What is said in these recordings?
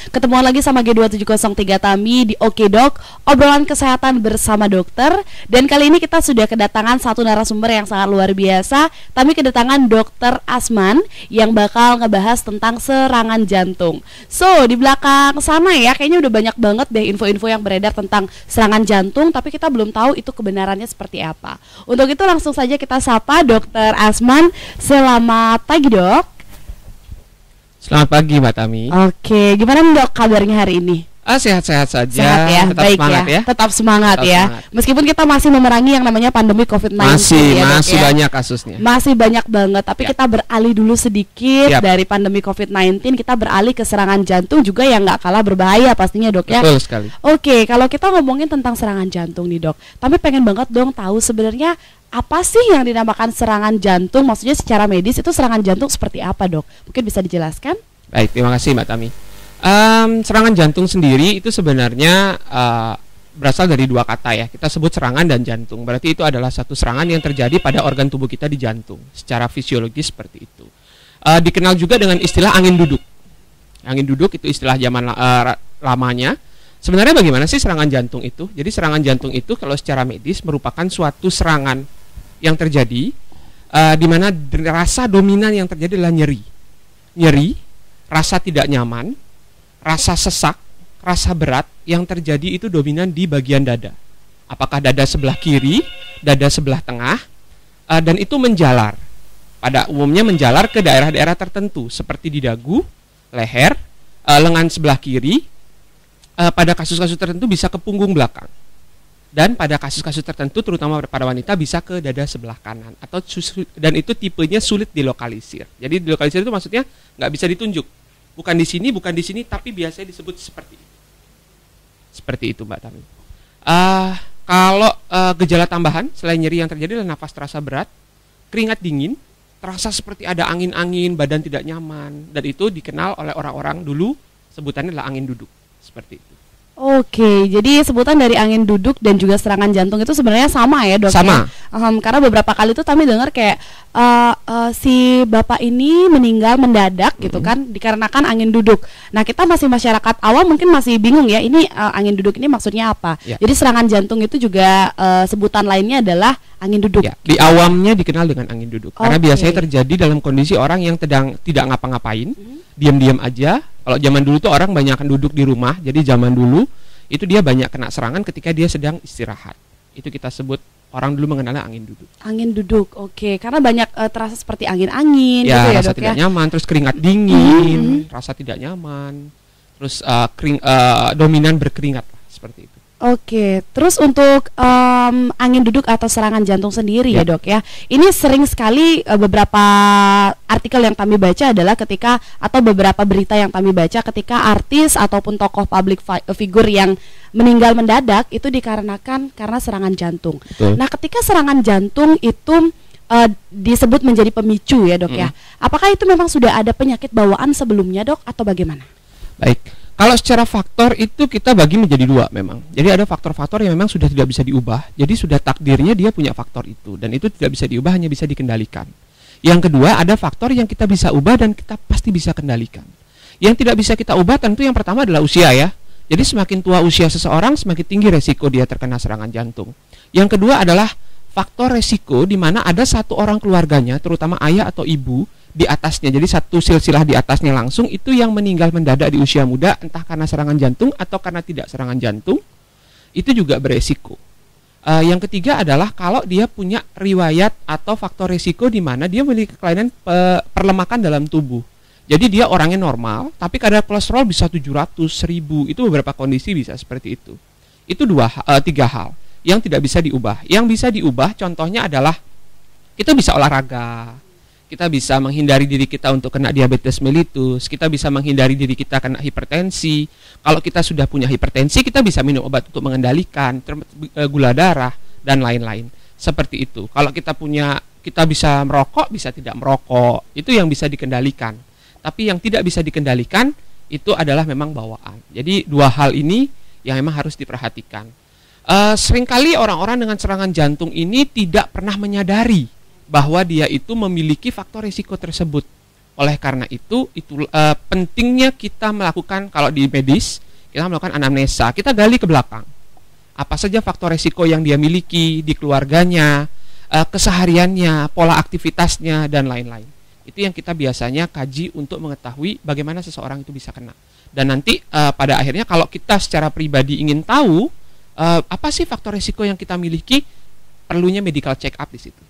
Ketemuan lagi sama G2703 Tami di Oke Dok, obrolan kesehatan bersama dokter. Dan kali ini kita sudah kedatangan satu narasumber yang sangat luar biasa. Tami kedatangan Dokter Asman yang bakal ngebahas tentang serangan jantung. So, di belakang sana ya, kayaknya udah banyak banget deh info-info yang beredar tentang serangan jantung, tapi kita belum tahu itu kebenarannya seperti apa. Untuk itu langsung saja kita sapa Dokter Asman. Selamat pagi, Dok. Selamat pagi Mbak Tami. Oke, gimana Dok kabarnya hari ini? Sehat-sehat saja. Sehat ya, tetap baik semangat ya. Tetap semangat Tetap ya. semangat. Meskipun kita masih memerangi yang namanya pandemi COVID-19 ya, Dok, masih ya. banyak kasusnya. Masih banyak banget, tapi Ya. kita beralih dulu sedikit Siap. dari pandemi COVID-19, kita beralih ke serangan jantung juga yang nggak kalah berbahaya pastinya, Dok ya. Betul sekali. Oke, kalau kita ngomongin tentang serangan jantung nih, Dok, tapi pengen banget dong tahu sebenarnya apa sih yang dinamakan serangan jantung? Maksudnya secara medis itu serangan jantung seperti apa, Dok? Mungkin bisa dijelaskan? Baik, terima kasih Mbak Tami. Serangan jantung sendiri itu sebenarnya berasal dari dua kata ya. Kita sebut serangan dan jantung. Berarti itu adalah satu serangan yang terjadi pada organ tubuh kita di jantung. Secara fisiologis seperti itu. Dikenal juga dengan istilah angin duduk. Angin duduk itu istilah zaman lamanya. Sebenarnya bagaimana sih serangan jantung itu? Jadi serangan jantung itu kalau secara medis merupakan suatu serangan yang terjadi di mana rasa dominan yang terjadi adalah nyeri, rasa tidak nyaman, rasa sesak, rasa berat yang terjadi itu dominan di bagian dada. Apakah dada sebelah kiri, dada sebelah tengah, dan itu menjalar. Pada umumnya menjalar ke daerah-daerah tertentu seperti di dagu, leher, lengan sebelah kiri. Pada kasus-kasus tertentu bisa ke punggung belakang. Dan pada kasus-kasus tertentu terutama pada wanita bisa ke dada sebelah kanan dan itu tipenya sulit dilokalisir. Jadi dilokalisir itu maksudnya nggak bisa ditunjuk. Bukan di sini, tapi biasanya disebut seperti itu. Seperti itu Mbak Tami. Kalau gejala tambahan selain nyeri yang terjadi adalah nafas terasa berat, keringat dingin, terasa seperti ada angin-angin, badan tidak nyaman, dan itu dikenal oleh orang-orang dulu sebutannya adalah angin duduk. Seperti itu. Oke, jadi sebutan dari angin duduk dan juga serangan jantung itu sebenarnya sama ya, Dok? Sama. Ya? Karena beberapa kali tuh kami dengar kayak si bapak ini meninggal mendadak gitu kan dikarenakan angin duduk. Nah, kita masih masyarakat awam mungkin masih bingung ya, ini angin duduk ini maksudnya apa? Ya. Jadi serangan jantung itu juga sebutan lainnya adalah angin duduk. Ya, di awamnya dikenal dengan angin duduk. Karena biasanya terjadi dalam kondisi orang yang tidak ngapa-ngapain, diam-diam aja. Kalau zaman dulu tuh orang banyak duduk di rumah, jadi zaman dulu itu dia banyak kena serangan ketika dia sedang istirahat. Itu kita sebut orang dulu mengenalnya angin duduk. Angin duduk, oke. Karena banyak terasa seperti angin-angin ya, gitu ya, rasa Dok, tidak ya? nyaman, terus keringat dingin, rasa tidak nyaman, terus dominan berkeringat seperti itu. Oke, terus untuk angin duduk atau serangan jantung sendiri ya, Dok ya. Ini sering sekali beberapa artikel yang kami baca adalah ketika atau beberapa berita yang kami baca ketika artis ataupun tokoh public figure yang meninggal mendadak itu dikarenakan karena serangan jantung. Betul. Nah, ketika serangan jantung itu disebut menjadi pemicu ya, Dok ya. Apakah itu memang sudah ada penyakit bawaan sebelumnya, Dok, atau bagaimana? Baik. Kalau secara faktor itu kita bagi menjadi dua memang. Jadi ada faktor-faktor yang memang sudah tidak bisa diubah. Jadi sudah takdirnya dia punya faktor itu. Dan itu tidak bisa diubah, hanya bisa dikendalikan. Yang kedua ada faktor yang kita bisa ubah dan kita pasti bisa kendalikan. Yang tidak bisa kita ubah tentu yang pertama adalah usia ya. Jadi semakin tua usia seseorang semakin tinggi resiko dia terkena serangan jantung. Yang kedua adalah faktor resiko di mana ada satu orang keluarganya terutama ayah atau ibu di atasnya, jadi satu silsilah di atasnya langsung itu yang meninggal mendadak di usia muda entah karena serangan jantung atau karena tidak serangan jantung, itu juga beresiko. Yang ketiga adalah kalau dia punya riwayat atau faktor resiko di mana dia memiliki kelainan perlemakan dalam tubuh. Jadi dia orangnya normal tapi kadar kolesterol bisa 700, 1000, itu beberapa kondisi bisa seperti itu. Itu tiga hal yang tidak bisa diubah. Yang bisa diubah contohnya adalah kita bisa olahraga, kita bisa menghindari diri kita untuk kena diabetes mellitus, kita bisa menghindari diri kita kena hipertensi. Kalau kita sudah punya hipertensi, kita bisa minum obat untuk mengendalikan gula darah dan lain-lain. Seperti itu. Kalau kita bisa merokok, bisa tidak merokok. Itu yang bisa dikendalikan. Tapi yang tidak bisa dikendalikan itu adalah memang bawaan. Jadi dua hal ini yang memang harus diperhatikan. Seringkali orang-orang dengan serangan jantung ini tidak pernah menyadari bahwa dia itu memiliki faktor risiko tersebut. Oleh karena itu pentingnya kita melakukan, kalau di medis kita melakukan anamnesa, kita gali ke belakang. Apa saja faktor resiko yang dia miliki di keluarganya, kesehariannya, pola aktivitasnya, dan lain-lain. Itu yang kita biasanya kaji untuk mengetahui bagaimana seseorang itu bisa kena. Dan nanti pada akhirnya kalau kita secara pribadi ingin tahu apa sih faktor resiko yang kita miliki, perlunya medical check up di situ.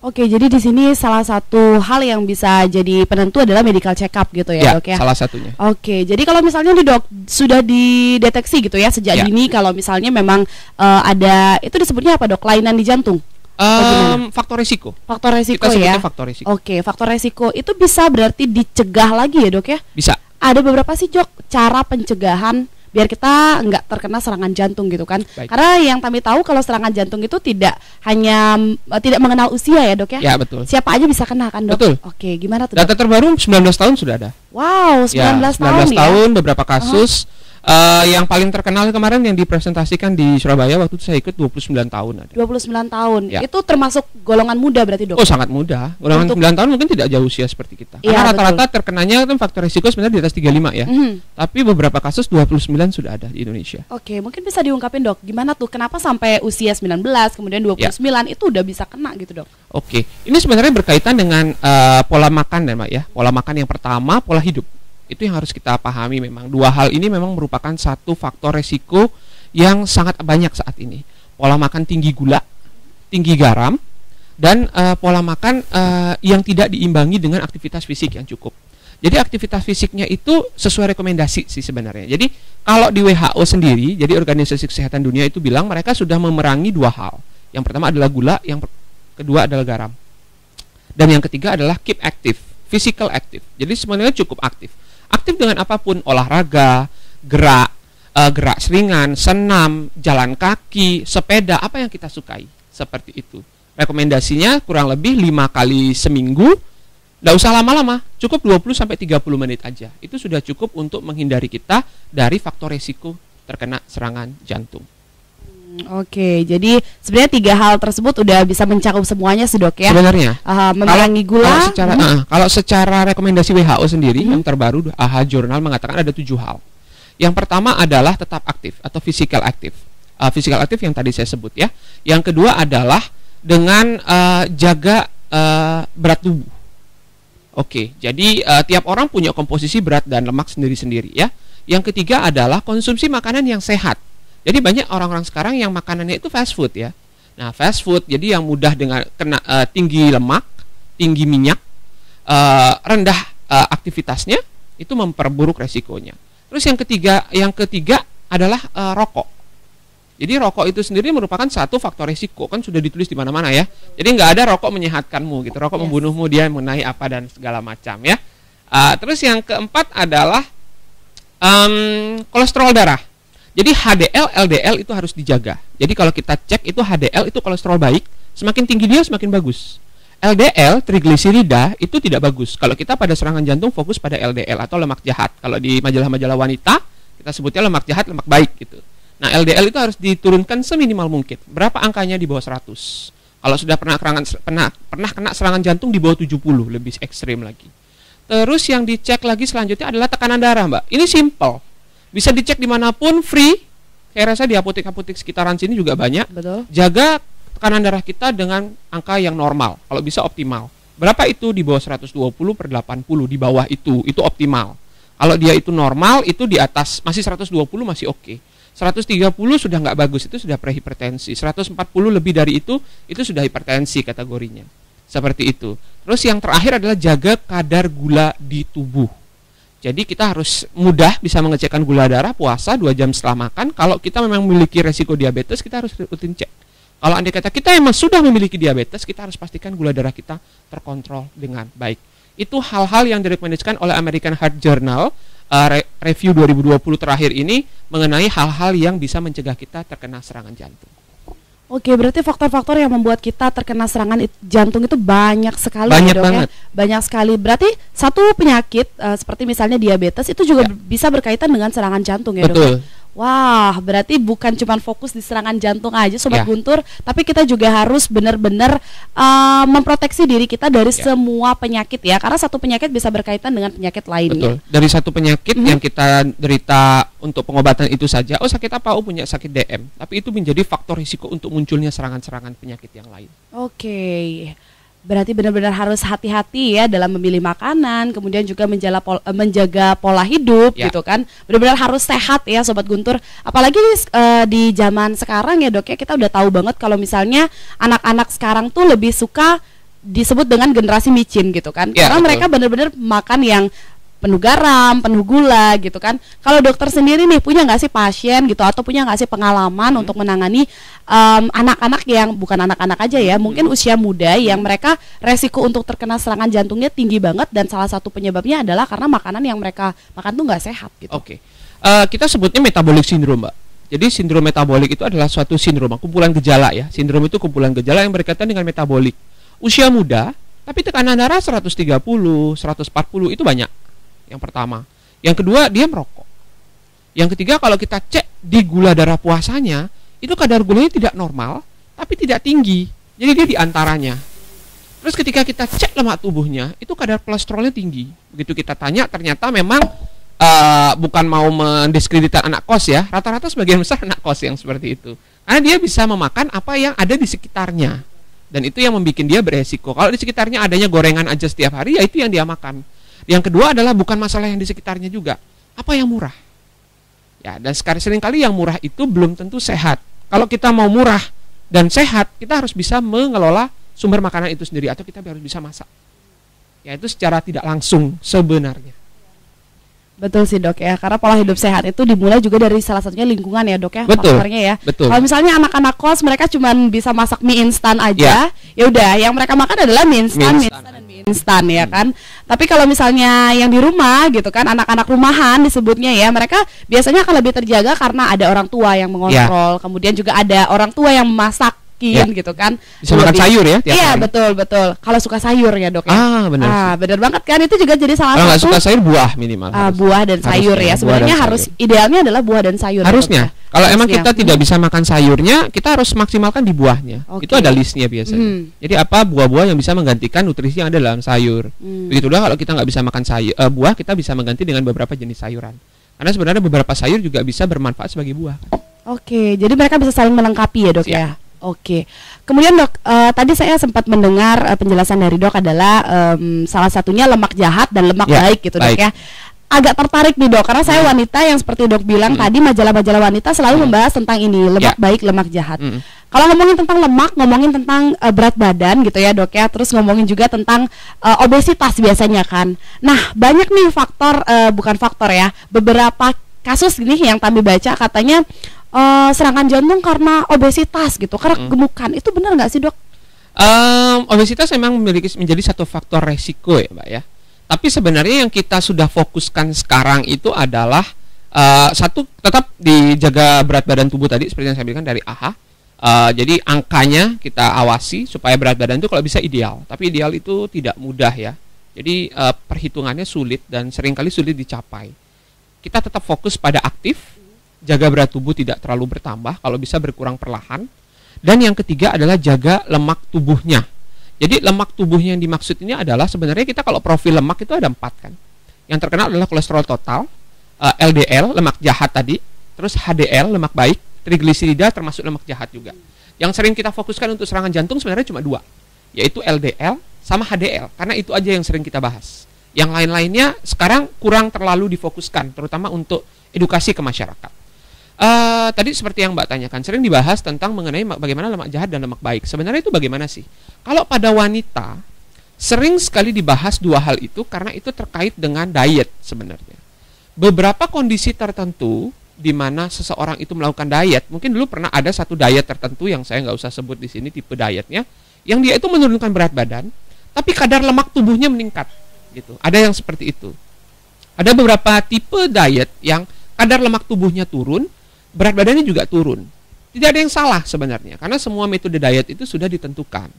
Oke, jadi di sini salah satu hal yang bisa jadi penentu adalah medical check up gitu ya, Dok ya. Salah satunya. Oke, jadi kalau misalnya nih Dok sudah dideteksi gitu ya sejak dini kalau misalnya memang ada, itu disebutnya apa Dok? Kelainan di jantung? Faktor resiko. Faktor resiko kita ya. Faktor resiko. Oke, faktor resiko itu bisa berarti dicegah lagi ya Dok ya? Bisa. Ada beberapa sih Dok cara pencegahan biar kita nggak terkena serangan jantung gitu kan. Baik. Karena yang kami tahu kalau serangan jantung itu tidak hanya tidak mengenal usia ya Dok ya. Ya betul. Siapa aja bisa kena kan Dok? Betul. Oke, gimana tuh Dok? Data terbaru 19 tahun sudah ada. Wow, 19 tahun 19 ya. tahun beberapa kasus. Yang paling terkenal kemarin yang dipresentasikan di Surabaya waktu itu saya ikut 29 tahun ada. 29 tahun. Ya. Itu termasuk golongan muda berarti Dok? Oh, sangat muda. Golongan 9 tahun mungkin tidak jauh usia seperti kita. Iya, Karena rata-rata terkenanya itu faktor risiko sebenarnya di atas 35 ya. Tapi beberapa kasus 29 sudah ada di Indonesia. Oke, mungkin bisa diungkapin Dok, gimana tuh kenapa sampai usia 19 kemudian 29 itu udah bisa kena gitu Dok? Oke. Ini sebenarnya berkaitan dengan pola makan ya, Mbak ya. Pola makan yang pertama, pola hidup. Itu yang harus kita pahami memang. Dua hal ini memang merupakan satu faktor resiko yang sangat banyak saat ini. Pola makan tinggi gula, tinggi garam, dan pola makan yang tidak diimbangi dengan aktivitas fisik yang cukup. Jadi aktivitas fisiknya itu sesuai rekomendasi sih sebenarnya. Jadi kalau di WHO sendiri, jadi Organisasi Kesehatan Dunia itu bilang mereka sudah memerangi dua hal. Yang pertama adalah gula, yang kedua adalah garam. Dan yang ketiga adalah keep active, physical active. Jadi sebenarnya cukup aktif. Aktif dengan apapun, olahraga, gerak ringan, senam, jalan kaki, sepeda, apa yang kita sukai, seperti itu. Rekomendasinya kurang lebih 5 kali seminggu, nggak usah lama-lama, cukup 20-30 menit aja. Itu sudah cukup untuk menghindari kita dari faktor resiko terkena serangan jantung. Oke, jadi sebenarnya 3 hal tersebut udah bisa mencakup semuanya sih Dok ya. Sebenarnya memerangi gula. Kalau secara rekomendasi WHO sendiri yang terbaru AHA Journal mengatakan ada 7 hal. Yang pertama adalah tetap aktif atau physical active. Physical active yang tadi saya sebut ya. Yang kedua adalah dengan jaga berat tubuh. Oke, jadi tiap orang punya komposisi berat dan lemak sendiri-sendiri ya. Yang ketiga adalah konsumsi makanan yang sehat. Jadi banyak orang-orang sekarang yang makanannya itu fast food ya. Nah, fast food jadi yang mudah dengan kena tinggi lemak, tinggi minyak, rendah aktivitasnya, itu memperburuk resikonya. Terus yang ketiga adalah rokok. Jadi rokok itu sendiri merupakan satu faktor resiko, kan sudah ditulis di mana-mana ya. Jadi nggak ada rokok menyehatkanmu gitu, rokok membunuhmu, dia mengenai apa dan segala macam ya. Terus yang keempat adalah kolesterol darah. Jadi HDL, LDL itu harus dijaga. Jadi kalau kita cek itu HDL itu kolesterol baik, semakin tinggi dia semakin bagus. LDL, trigliserida itu tidak bagus. Kalau kita pada serangan jantung fokus pada LDL atau lemak jahat. Kalau di majalah-majalah wanita kita sebutnya lemak jahat, lemak baik gitu. Nah, LDL itu harus diturunkan seminimal mungkin. Berapa angkanya di bawah 100? Kalau sudah pernah kena serangan jantung di bawah 70, lebih ekstrim lagi. Terus yang dicek lagi selanjutnya adalah tekanan darah, Mbak. Ini simple. Bisa dicek dimanapun, free. Saya rasa di apotek-apotek sekitaran sini juga banyak. Betul. Jaga tekanan darah kita dengan angka yang normal, kalau bisa optimal. Berapa itu? Di bawah 120/80, di bawah itu optimal. Kalau dia itu normal, itu di atas masih 120 masih oke. 130 sudah nggak bagus, itu sudah prehipertensi. 140 lebih dari itu sudah hipertensi kategorinya. Seperti itu. Terus yang terakhir adalah jaga kadar gula di tubuh. Jadi kita harus mudah bisa mengecekkan gula darah, puasa 2 jam setelah makan. Kalau kita memang memiliki resiko diabetes, kita harus rutin cek. Kalau andai kata kita memang sudah memiliki diabetes, kita harus pastikan gula darah kita terkontrol dengan baik. Itu hal-hal yang direkomendasikan oleh American Heart Journal, review 2020 terakhir ini mengenai hal-hal yang bisa mencegah kita terkena serangan jantung. Oke, berarti faktor-faktor yang membuat kita terkena serangan jantung itu banyak sekali. Banyak ya, Dok, banget. ya? Banyak sekali. Berarti satu penyakit seperti misalnya diabetes itu juga bisa berkaitan dengan serangan jantung ya, Betul. Dok. Wah, berarti bukan cuma fokus di serangan jantung aja Sobat Ya. Guntur, tapi kita juga harus benar-benar memproteksi diri kita dari Ya. semua penyakit ya, karena satu penyakit bisa berkaitan dengan penyakit lainnya. Betul. Dari satu penyakit yang kita derita untuk pengobatan itu saja, oh sakit apa? Oh punya sakit DM. Tapi itu menjadi faktor risiko untuk munculnya serangan-serangan penyakit yang lain. Oke. Berarti benar-benar harus hati-hati ya dalam memilih makanan, kemudian juga menjaga pola hidup Ya. gitu kan. Benar-benar harus sehat ya Sobat Guntur. Apalagi di zaman sekarang ya Dok ya, kita udah tahu banget kalau misalnya anak-anak sekarang tuh lebih suka disebut dengan generasi micin gitu kan. Ya, Karena betul. mereka benar-benar makan yang penuh garam, penuh gula gitu kan. Kalau dokter sendiri nih punya nggak sih pasien gitu atau punya nggak sih pengalaman untuk menangani anak-anak yang bukan anak-anak aja ya, mungkin usia muda yang mereka resiko untuk terkena serangan jantungnya tinggi banget dan salah satu penyebabnya adalah karena makanan yang mereka makan tuh nggak sehat gitu. Oke. Kita sebutnya metabolic syndrome, Mbak. Jadi sindrom metabolik itu adalah suatu sindrom, kumpulan gejala ya. Sindrom itu kumpulan gejala yang berkaitan dengan metabolik. Usia muda, tapi tekanan darah 130, 140 itu banyak. Yang pertama. Yang kedua, dia merokok. Yang ketiga, kalau kita cek di gula darah puasanya, itu kadar gulanya tidak normal, tapi tidak tinggi. Jadi dia di antaranya. Terus ketika kita cek lemak tubuhnya, itu kadar kolesterolnya tinggi. Begitu kita tanya, ternyata memang bukan mau mendiskreditkan anak kos ya. Rata-rata sebagian besar anak kos yang seperti itu. Karena dia bisa memakan apa yang ada di sekitarnya. Dan itu yang membuat dia beresiko. Kalau di sekitarnya adanya gorengan aja setiap hari, ya itu yang dia makan. Yang kedua adalah bukan masalah yang di sekitarnya juga. Apa yang murah? Ya, dan seringkali yang murah itu belum tentu sehat. Kalau kita mau murah dan sehat, kita harus bisa mengelola sumber makanan itu sendiri atau kita harus bisa masak. Ya, itu secara tidak langsung sebenarnya. Betul sih Dok ya, karena pola hidup sehat itu dimulai juga dari salah satunya lingkungan ya Dok ya, Betul, faktornya ya. betul. Kalau misalnya anak-anak kos mereka cuma bisa masak mie instan aja, ya udah yang mereka makan adalah mie instan dan mie instan ya kan. Tapi kalau misalnya yang di rumah gitu kan, anak-anak rumahan disebutnya ya, mereka biasanya akan lebih terjaga karena ada orang tua yang mengontrol, kemudian juga ada orang tua yang memasak. Gitu kan, bisa makan sayur ya tiap iya hari. betul kalau suka sayur ya Dok ya. Benar. Benar banget kan, itu juga jadi salah Kalau nggak satu suka sayur, buah minimal harus. buah dan sayur ya. Sebenarnya harus idealnya adalah buah dan sayur. Harusnya. Kalau emang kita tidak bisa makan sayurnya, kita harus maksimalkan di buahnya. Oke. Itu ada listnya biasanya. Jadi apa buah-buah yang bisa menggantikan nutrisi yang ada dalam sayur. Begitulah kalau kita nggak bisa makan buah, kita bisa mengganti dengan beberapa jenis sayuran. Karena sebenarnya beberapa sayur juga bisa bermanfaat sebagai buah. Oke, jadi mereka bisa saling melengkapi ya Dok ya. Oke, kemudian Dok, tadi saya sempat mendengar penjelasan dari Dok adalah salah satunya lemak jahat dan lemak baik gitu Dok ya. Agak tertarik nih Dok, karena saya wanita yang seperti Dok bilang tadi, majalah-majalah wanita selalu membahas tentang ini, lemak baik, lemak jahat. Kalau ngomongin tentang lemak, ngomongin tentang berat badan gitu ya Dok ya, terus ngomongin juga tentang obesitas biasanya kan. Nah, banyak nih faktor, bukan faktor ya, beberapa kasus nih yang kami baca katanya serangan jantung karena obesitas gitu, karena gemukan. Itu benar nggak sih Dok? Obesitas memang menjadi satu faktor resiko ya Mbak ya. Tapi sebenarnya yang kita sudah fokuskan sekarang itu adalah satu, tetap dijaga berat badan tubuh tadi seperti yang saya bilang dari AHA. Jadi angkanya kita awasi supaya berat badan itu kalau bisa ideal. Tapi ideal itu tidak mudah ya. Jadi perhitungannya sulit dan seringkali sulit dicapai. Kita tetap fokus pada aktif, jaga berat tubuh tidak terlalu bertambah, kalau bisa berkurang perlahan. Dan yang ketiga adalah jaga lemak tubuhnya. Jadi lemak tubuhnya yang dimaksud ini adalah sebenarnya kita kalau profil lemak itu ada 4 kan. Yang terkenal adalah kolesterol total, LDL, lemak jahat tadi, terus HDL, lemak baik, trigliserida termasuk lemak jahat juga. Yang sering kita fokuskan untuk serangan jantung sebenarnya cuma 2, yaitu LDL sama HDL, karena itu aja yang sering kita bahas. Yang lain-lainnya sekarang kurang terlalu difokuskan, terutama untuk edukasi ke masyarakat. Tadi seperti yang Mbak tanyakan, sering dibahas tentang mengenai bagaimana lemak jahat dan lemak baik. Sebenarnya itu bagaimana sih? Kalau pada wanita, sering sekali dibahas 2 hal itu karena itu terkait dengan diet sebenarnya. Beberapa kondisi tertentu di mana seseorang itu melakukan diet, mungkin dulu pernah ada satu diet tertentu yang saya nggak usah sebut di sini tipe dietnya, yang dia itu menurunkan berat badan, tapi kadar lemak tubuhnya meningkat, gitu. Ada yang seperti itu. Ada beberapa tipe diet yang kadar lemak tubuhnya turun, berat badannya juga turun. Tidak ada yang salah sebenarnya, karena semua metode diet itu sudah ditentukan.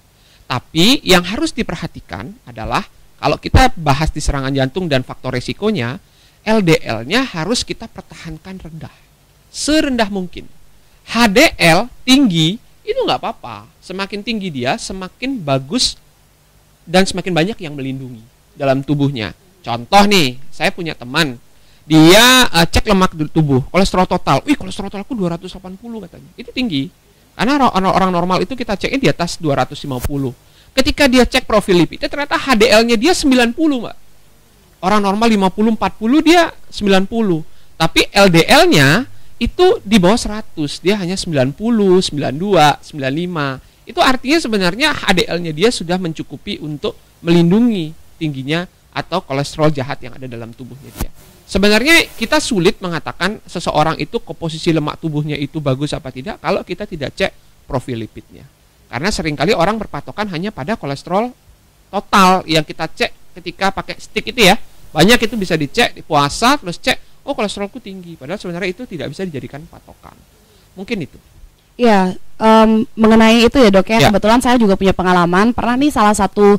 Tapi yang harus diperhatikan adalah kalau kita bahas di serangan jantung dan faktor resikonya, LDL-nya harus kita pertahankan rendah. serendah mungkin. HDL tinggi itu nggak apa-apa. Semakin tinggi dia, semakin bagus dan semakin banyak yang melindungi dalam tubuhnya. Contoh nih, saya punya teman, dia cek lemak tubuh, kolesterol total. Wih, kolesterol totalku 280 katanya. Itu tinggi. Karena orang normal itu kita cekin di atas 250. Ketika dia cek profil lipidnya, ternyata HDL-nya dia 90, Mbak. Orang normal 50-40, dia 90. Tapi LDL-nya itu di bawah 100. Dia hanya 90, 92, 95. Itu artinya sebenarnya HDL-nya dia sudah mencukupi untuk melindungi tingginya atau kolesterol jahat yang ada dalam tubuhnya dia. Sebenarnya kita sulit mengatakan seseorang itu komposisi lemak tubuhnya itu bagus apa tidak kalau kita tidak cek profil lipidnya. Karena seringkali orang berpatokan hanya pada kolesterol total yang kita cek ketika pakai stick itu ya. Banyak itu bisa dicek di puasa terus cek, oh kolesterolku tinggi. Padahal sebenarnya itu tidak bisa dijadikan patokan. Mungkin itu. Ya, mengenai itu ya dok ya, kebetulan saya juga punya pengalaman. Pernah nih salah satu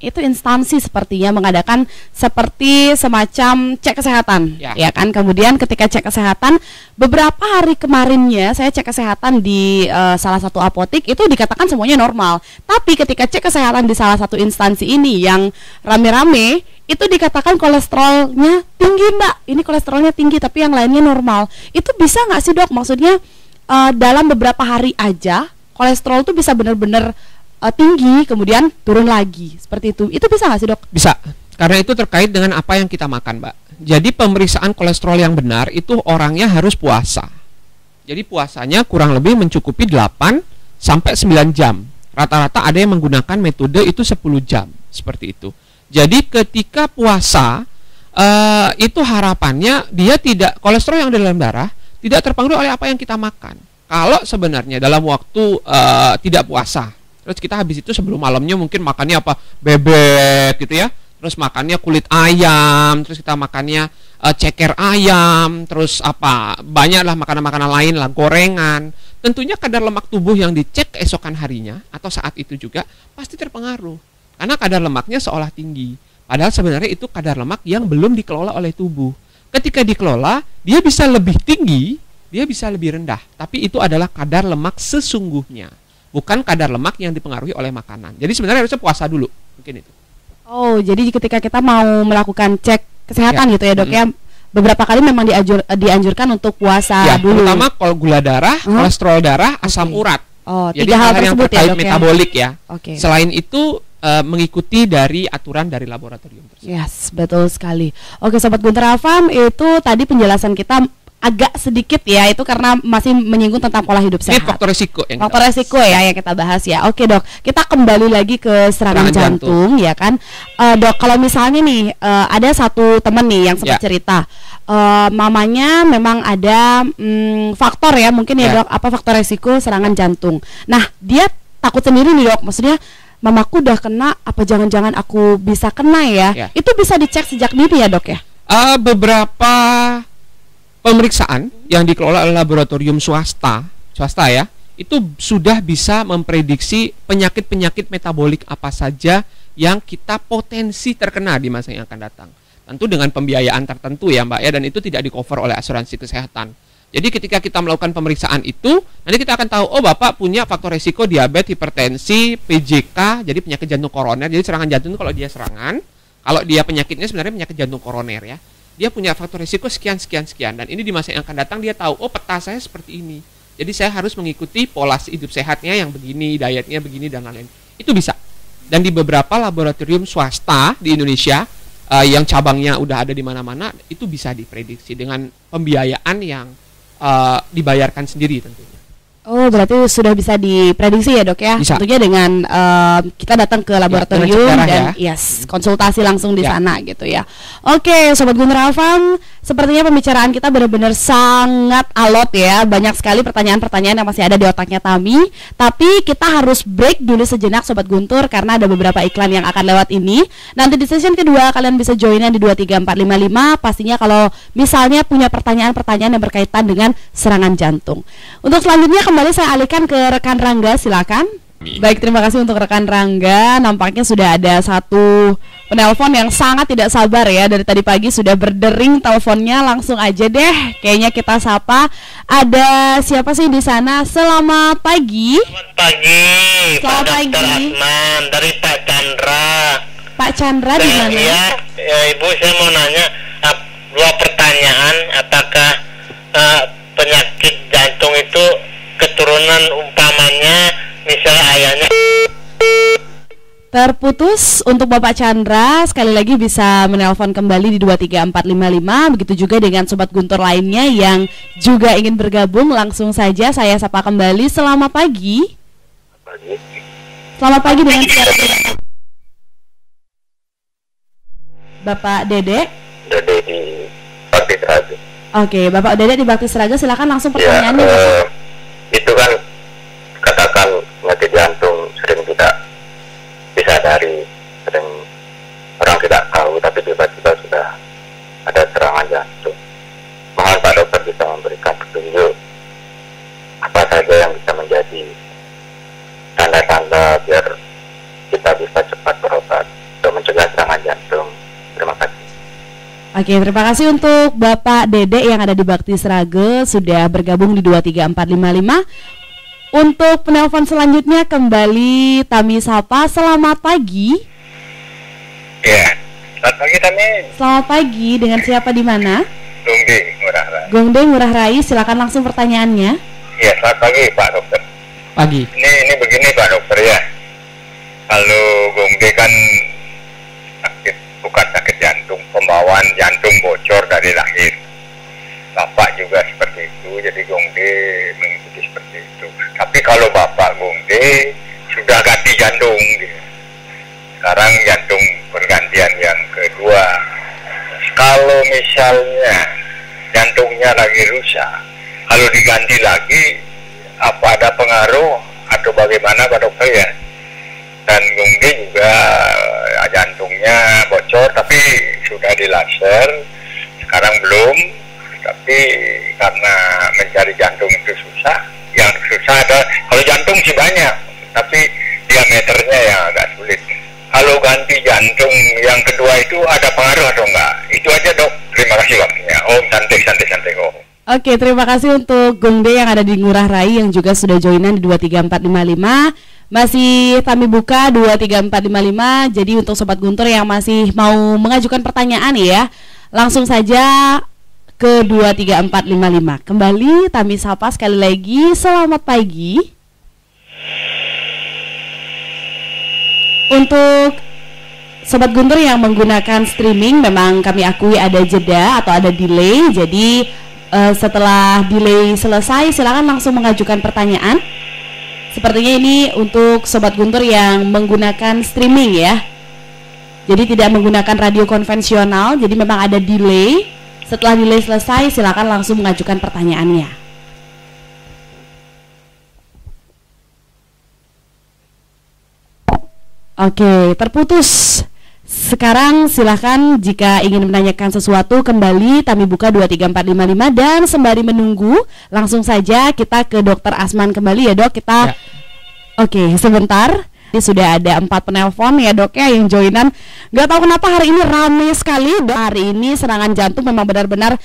itu instansi sepertinya mengadakan seperti semacam cek kesehatan, ya kan. Kemudian ketika cek kesehatan, beberapa hari kemarinnya saya cek kesehatan di salah satu apotik, itu dikatakan semuanya normal. Tapi ketika cek kesehatan di salah satu instansi ini yang rame-rame, itu dikatakan kolesterolnya tinggi mbak. Ini kolesterolnya tinggi tapi yang lainnya normal. Itu bisa nggak sih dok? Maksudnya dalam beberapa hari aja kolesterol itu bisa benar-benar tinggi kemudian turun lagi seperti itu bisa nggak sih dok? Bisa, karena itu terkait dengan apa yang kita makan mbak. Jadi pemeriksaan kolesterol yang benar itu orangnya harus puasa. Jadi puasanya kurang lebih mencukupi 8 sampai 9 jam. Rata-rata ada yang menggunakan metode itu 10 jam seperti itu. Jadi ketika puasa itu harapannya dia tidak, kolesterol yang ada dalam darah tidak terpengaruh oleh apa yang kita makan. Kalau sebenarnya dalam waktu tidak puasa, terus kita habis itu sebelum malamnya mungkin makannya apa? Bebek gitu ya. Terus makannya kulit ayam, terus kita makannya ceker ayam, terus apa? Banyaklah makanan-makanan lain lah, gorengan. Tentunya kadar lemak tubuh yang dicek keesokan harinya atau saat itu juga pasti terpengaruh. Karena kadar lemaknya seolah tinggi. Padahal sebenarnya itu kadar lemak yang belum dikelola oleh tubuh. Ketika dikelola, dia bisa lebih tinggi, dia bisa lebih rendah. Tapi itu adalah kadar lemak sesungguhnya. Bukan kadar lemak yang dipengaruhi oleh makanan. Jadi sebenarnya harusnya puasa dulu. Mungkin itu. Oh, jadi ketika kita mau melakukan cek kesehatan gitu ya dok ya, beberapa kali memang dianjurkan untuk puasa dulu. Terutama kalau gula darah, kolesterol darah, asam urat. Oh, jadi 3 hal yang tersebut terkait ya dok metabolik ya. Oke. Selain itu mengikuti dari aturan dari laboratorium tersebut. Yes, betul sekali. Oke, sobat Guntur Afam, itu tadi penjelasan kita agak sedikit ya, itu karena masih menyinggung tentang pola hidup sehat. Ini faktor resiko yang yang kita bahas ya. Oke dok, kita kembali lagi ke serangan jantung ya kan. Dok, kalau misalnya nih ada satu teman nih yang sempat cerita, mamanya memang ada faktor ya mungkin ya dok, apa faktor resiko serangan jantung. Nah dia takut sendiri nih dok, maksudnya mamaku udah kena, apa jangan-jangan aku bisa kena ya? Itu bisa dicek sejak dini ya dok ya? Beberapa pemeriksaan yang dikelola oleh laboratorium swasta ya, itu sudah bisa memprediksi penyakit-penyakit metabolik apa saja yang kita potensi terkena di masa yang akan datang. Tentu dengan pembiayaan tertentu ya Mbak ya, dan itu tidak di-cover oleh asuransi kesehatan. Jadi ketika kita melakukan pemeriksaan itu, nanti kita akan tahu, oh Bapak punya faktor resiko diabetes, hipertensi, PJK, jadi penyakit jantung koroner. Jadi serangan jantung itu kalau dia serangan, kalau dia penyakitnya sebenarnya penyakit jantung koroner ya, dia punya faktor risiko sekian. Dan ini di masa yang akan datang dia tahu, oh peta saya seperti ini. Jadi saya harus mengikuti pola hidup sehatnya yang begini, dietnya begini, dan lain-lain. Itu bisa. Dan di beberapa laboratorium swasta di Indonesia, yang cabangnya udah ada di mana-mana, itu bisa diprediksi dengan pembiayaan yang dibayarkan sendiri tentunya. Oh, berarti sudah bisa diprediksi ya dok ya? Bisa. Tentunya dengan kita datang ke laboratorium dan konsultasi langsung di sana gitu ya. Oke, sobat Guntur Afam, sepertinya pembicaraan kita benar-benar sangat alot ya. Banyak sekali pertanyaan-pertanyaan yang masih ada di otaknya Tami. Tapi kita harus break dulu sejenak sobat Guntur, karena ada beberapa iklan yang akan lewat ini. Nanti di session kedua kalian bisa joinan di 23455. Pastinya kalau misalnya punya pertanyaan-pertanyaan yang berkaitan dengan serangan jantung. Untuk selanjutnya kembali saya alihkan ke rekan Rangga, silakan. Baik, terima kasih untuk rekan Rangga. Nampaknya sudah ada satu penelpon yang sangat tidak sabar ya. Dari tadi pagi sudah berdering teleponnya. Langsung aja deh, kayaknya kita sapa. Ada siapa sih di sana? Selamat pagi. Selamat pagi, Selamat Pak pagi. Dr. Asman dari Pak Chandra. Pak Chandra di mana? Ya, Ibu, saya mau nanya dua pertanyaan. Apakah penyakit jantung itu keturunan, umpamanya misalnya ayahnya? Terputus untuk Bapak Chandra. Sekali lagi bisa menelpon kembali di 23455. Begitu juga dengan Sobat Guntur lainnya yang juga ingin bergabung. Langsung saja saya sapa kembali. Selamat pagi. Selamat pagi dengan siapa? Bapak Dede. Dede di Bakti Raga. Oke, Bapak Dede di Bakti Seraga, silakan langsung pertanyaannya. Itu kan katakan penyakit jantung sering tidak disadari, sering orang tidak tahu, tapi tiba-tiba sudah ada serangan jantung. Mohon Pak Dokter bisa memberikan petunjuk apa saja yang bisa menjadi tanda-tanda biar kita bisa cepat berobat untuk mencegah serangan jantung. Terima kasih. Oke, terima kasih untuk Bapak Dede yang ada di Bakti Seraga sudah bergabung di 23455. Untuk penelpon selanjutnya kembali Tami Sapa. Selamat pagi. Ya, selamat pagi Tami. Selamat pagi, dengan siapa di mana? Tunggi, Murah Rai. Gongde Ngurah Rai, silakan langsung pertanyaannya. Ya, selamat pagi Pak Dokter. Pagi. Ini begini Pak Dokter ya. Kalau Gongde kan sakit, bukan sakit jantung, pembawaan jantung bocor dari lahir. Bapak juga seperti itu, jadi Gongde mengikuti seperti itu. Tapi kalau Bapak Gongde sudah ganti jantung, gitu. Sekarang jantung pergantian yang kedua. Kalau misalnya jantungnya lagi rusak, kalau diganti lagi, apa ada pengaruh atau bagaimana Pak Dokter ya? Dan Gongde juga jantungnya bocor, tapi sudah di laser, sekarang belum. Tapi karena mencari jantung itu susah, yang susah adalah kalau jantung sih banyak, tapi diameternya yang agak sulit. Kalau ganti jantung yang kedua itu ada pengaruh atau enggak? Itu aja Dok, terima kasih waktunya. Om, santai Om. Oke, terima kasih untuk Gongde yang ada di Ngurah Rai yang juga sudah joinan di 23455. Masih kami buka 23455. Jadi untuk Sobat Guntur yang masih mau mengajukan pertanyaan ya, langsung saja ke 23455. Kembali Tami Sapa sekali lagi. Selamat pagi. Untuk Sobat Guntur yang menggunakan streaming, memang kami akui ada jeda atau ada delay. Jadi setelah delay selesai, silakan langsung mengajukan pertanyaan. Sepertinya ini untuk Sobat Guntur yang menggunakan streaming ya. Jadi tidak menggunakan radio konvensional. Jadi memang ada delay. Setelah delay selesai, silakan langsung mengajukan pertanyaannya. Oke, terputus. Sekarang silakan jika ingin menanyakan sesuatu kembali kami buka 23455 dan sembari menunggu langsung saja kita ke Dokter Asman kembali ya Dok. Kita Oke, sebentar. Ini sudah ada 4 penelpon ya Dok ya yang joinan. Gak tahu kenapa hari ini ramai sekali Dok. Hari ini serangan jantung memang benar-benar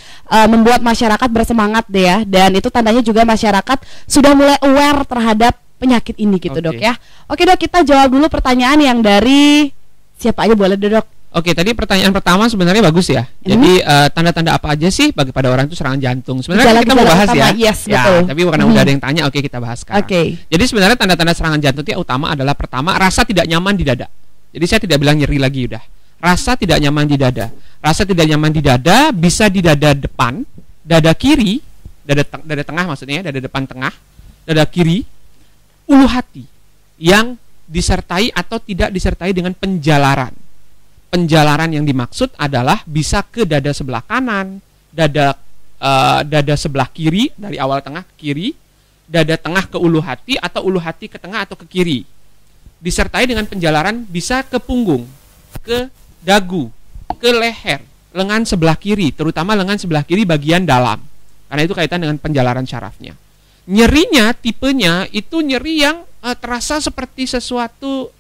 membuat masyarakat bersemangat deh ya. Dan itu tandanya juga masyarakat sudah mulai aware terhadap penyakit ini gitu Dok ya. Oke Dok, kita jawab dulu pertanyaan yang dari siapa aja boleh deh Dok. Oke, tadi pertanyaan pertama sebenarnya bagus ya. Jadi tanda-tanda apa aja sih bagi pada orang itu serangan jantung? Sebenarnya kita mau bahas pertama, ya. yes, betul. Tapi karena udah ada yang tanya, oke kita bahas sekarang. Jadi sebenarnya tanda-tanda serangan jantung itu utama adalah pertama rasa tidak nyaman di dada. Jadi saya tidak bilang nyeri lagi udah. Rasa tidak nyaman di dada. Rasa tidak nyaman di dada bisa di dada depan, dada kiri, dada tengah maksudnya, dada depan tengah, dada kiri, ulu hati yang disertai atau tidak disertai dengan penjalaran. Penjalaran yang dimaksud adalah bisa ke dada sebelah kanan, dada sebelah kiri dari awal tengah ke kiri, dada tengah ke ulu hati atau ulu hati ke tengah atau ke kiri. Disertai dengan penjalaran bisa ke punggung, ke dagu, ke leher, lengan sebelah kiri, terutama lengan sebelah kiri bagian dalam. Karena itu kaitan dengan penjalaran syarafnya. Nyerinya tipenya itu nyeri yang terasa seperti sesuatu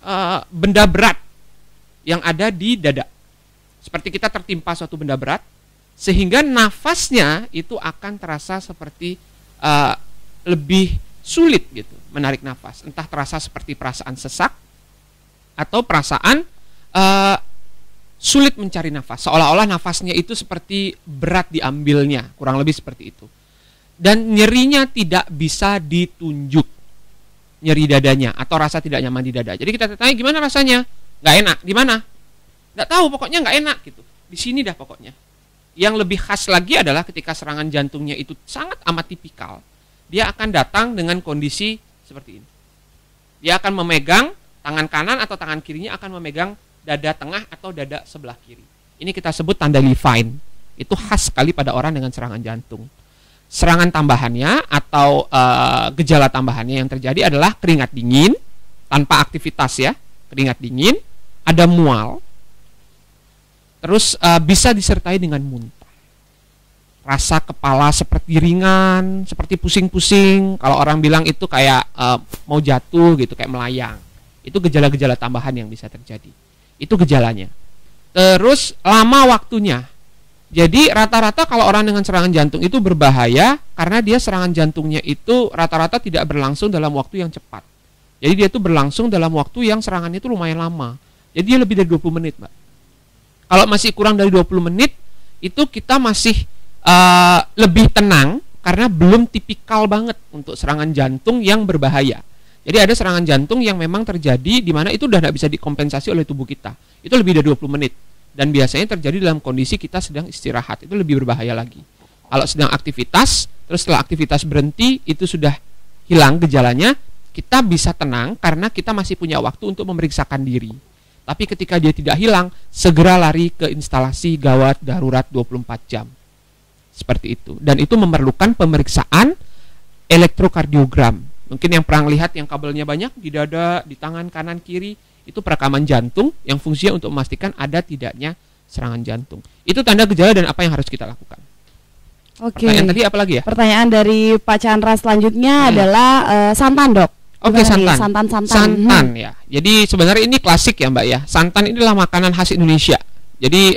benda berat yang ada di dada. Seperti kita tertimpa suatu benda berat, sehingga nafasnya itu akan terasa seperti lebih sulit gitu menarik nafas. Entah terasa seperti perasaan sesak atau perasaan sulit mencari nafas. Seolah-olah nafasnya itu seperti berat diambilnya, kurang lebih seperti itu. Dan nyerinya tidak bisa ditunjuk, nyeri dadanya atau rasa tidak nyaman di dada. Jadi kita tanya gimana rasanya? Nggak enak. Di mana? Nggak tahu, pokoknya nggak enak gitu. Di sini dah pokoknya. Yang lebih khas lagi adalah ketika serangan jantungnya itu sangat amat tipikal, dia akan datang dengan kondisi seperti ini. Dia akan memegang tangan kanan atau tangan kirinya akan memegang dada tengah atau dada sebelah kiri. Ini kita sebut tanda Levine. Itu khas sekali pada orang dengan serangan jantung. Serangan tambahannya atau gejala tambahannya yang terjadi adalah keringat dingin tanpa aktivitas ya, keringat dingin, ada mual, terus bisa disertai dengan muntah, rasa kepala seperti ringan, seperti pusing-pusing. Kalau orang bilang itu kayak mau jatuh gitu, kayak melayang. Itu gejala-gejala tambahan yang bisa terjadi. Itu gejalanya. Terus lama waktunya. Jadi rata-rata kalau orang dengan serangan jantung itu berbahaya karena dia serangan jantungnya itu rata-rata tidak berlangsung dalam waktu yang cepat. Jadi dia itu berlangsung dalam waktu yang serangannya itu lumayan lama. Jadi dia lebih dari 20 menit, Mbak. Kalau masih kurang dari 20 menit itu kita masih lebih tenang karena belum tipikal banget untuk serangan jantung yang berbahaya. Jadi ada serangan jantung yang memang terjadi di mana itu udah tidak bisa dikompensasi oleh tubuh kita. Itu lebih dari 20 menit. Dan biasanya terjadi dalam kondisi kita sedang istirahat, itu lebih berbahaya lagi. Kalau sedang aktivitas, terus setelah aktivitas berhenti, itu sudah hilang gejalanya, kita bisa tenang karena kita masih punya waktu untuk memeriksakan diri. Tapi ketika dia tidak hilang, segera lari ke instalasi gawat darurat 24 jam. Seperti itu. Dan itu memerlukan pemeriksaan elektrokardiogram. Mungkin yang pernah lihat yang kabelnya banyak di dada, di tangan kanan kiri, itu perekaman jantung yang fungsinya untuk memastikan ada tidaknya serangan jantung. Itu tanda gejala dan apa yang harus kita lakukan. Oke. Pertanyaan tadi apa lagi ya? Pertanyaan dari Pak Chandra selanjutnya adalah santan, Dok. Oke, santan. Santan ya. Jadi sebenarnya ini klasik ya, Mbak ya. Santan ini adalah makanan khas Indonesia. Jadi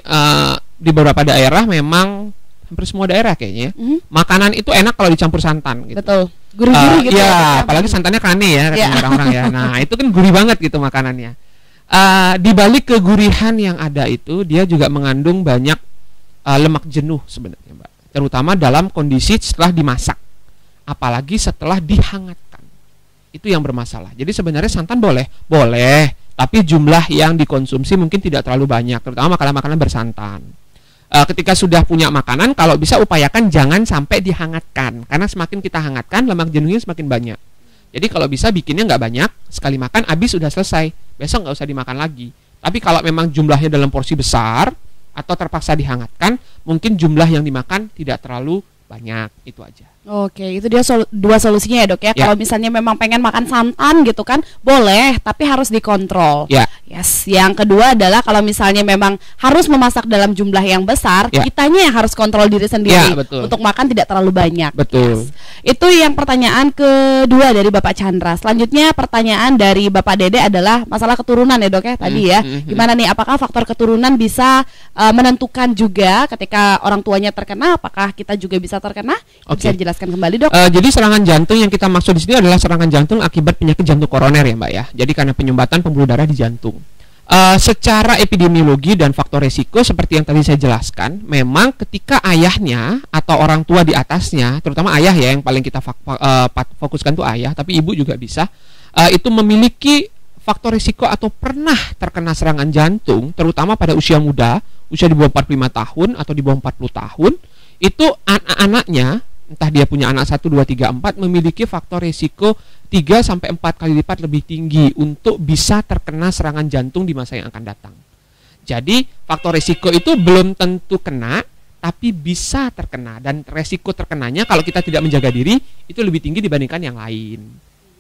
di beberapa daerah memang hampir semua daerah kayaknya ya. Makanan itu enak kalau dicampur santan gitu. Betul. Gurih-gurih gitu ya, apalagi santannya kane ya katanya orang-orang ya. Nah, itu kan gurih banget gitu makanannya. Di balik kegurihan yang ada itu, dia juga mengandung banyak lemak jenuh sebenarnya, Mbak. Terutama dalam kondisi setelah dimasak. Apalagi setelah dihangatkan. Itu yang bermasalah. Jadi sebenarnya santan boleh, tapi jumlah yang dikonsumsi mungkin tidak terlalu banyak, terutama makanan-makanan bersantan. Ketika sudah punya makanan, kalau bisa upayakan jangan sampai dihangatkan, karena semakin kita hangatkan lemak jenuhnya semakin banyak. Jadi kalau bisa bikinnya nggak banyak, sekali makan habis sudah selesai, besok nggak usah dimakan lagi. Tapi kalau memang jumlahnya dalam porsi besar atau terpaksa dihangatkan, mungkin jumlah yang dimakan tidak terlalu banyak. Itu aja. Oke, itu dia dua solusinya ya, Dok ya. Kalau misalnya memang pengen makan santan gitu kan, boleh, tapi harus dikontrol. Yes. Yang kedua adalah kalau misalnya memang harus memasak dalam jumlah yang besar, kitanya yang harus kontrol diri sendiri untuk makan tidak terlalu banyak. Betul. Yes. Itu yang pertanyaan kedua dari Bapak Chandra. Selanjutnya pertanyaan dari Bapak Dede adalah masalah keturunan ya, Dok ya, tadi ya. Gimana nih, apakah faktor keturunan bisa menentukan juga ketika orang tuanya terkena, apakah kita juga bisa terkena? Bisa dijelaskan kembali, Dok. Jadi serangan jantung yang kita maksud di sini adalah serangan jantung akibat penyakit jantung koroner ya, Mbak ya. Jadi karena penyumbatan pembuluh darah di jantung. Secara epidemiologi dan faktor resiko seperti yang tadi saya jelaskan, memang ketika ayahnya atau orang tua di atasnya, terutama ayah ya yang paling kita fokuskan tuh ayah, tapi ibu juga bisa, itu memiliki faktor resiko atau pernah terkena serangan jantung, terutama pada usia muda, usia di bawah 45 tahun atau di bawah 40 tahun, itu anak-anaknya, entah dia punya anak 1, 2, 3, 4, memiliki faktor resiko 3-4 kali lipat lebih tinggi untuk bisa terkena serangan jantung di masa yang akan datang. Jadi faktor resiko itu belum tentu kena, tapi bisa terkena. Dan resiko terkenanya kalau kita tidak menjaga diri, itu lebih tinggi dibandingkan yang lain.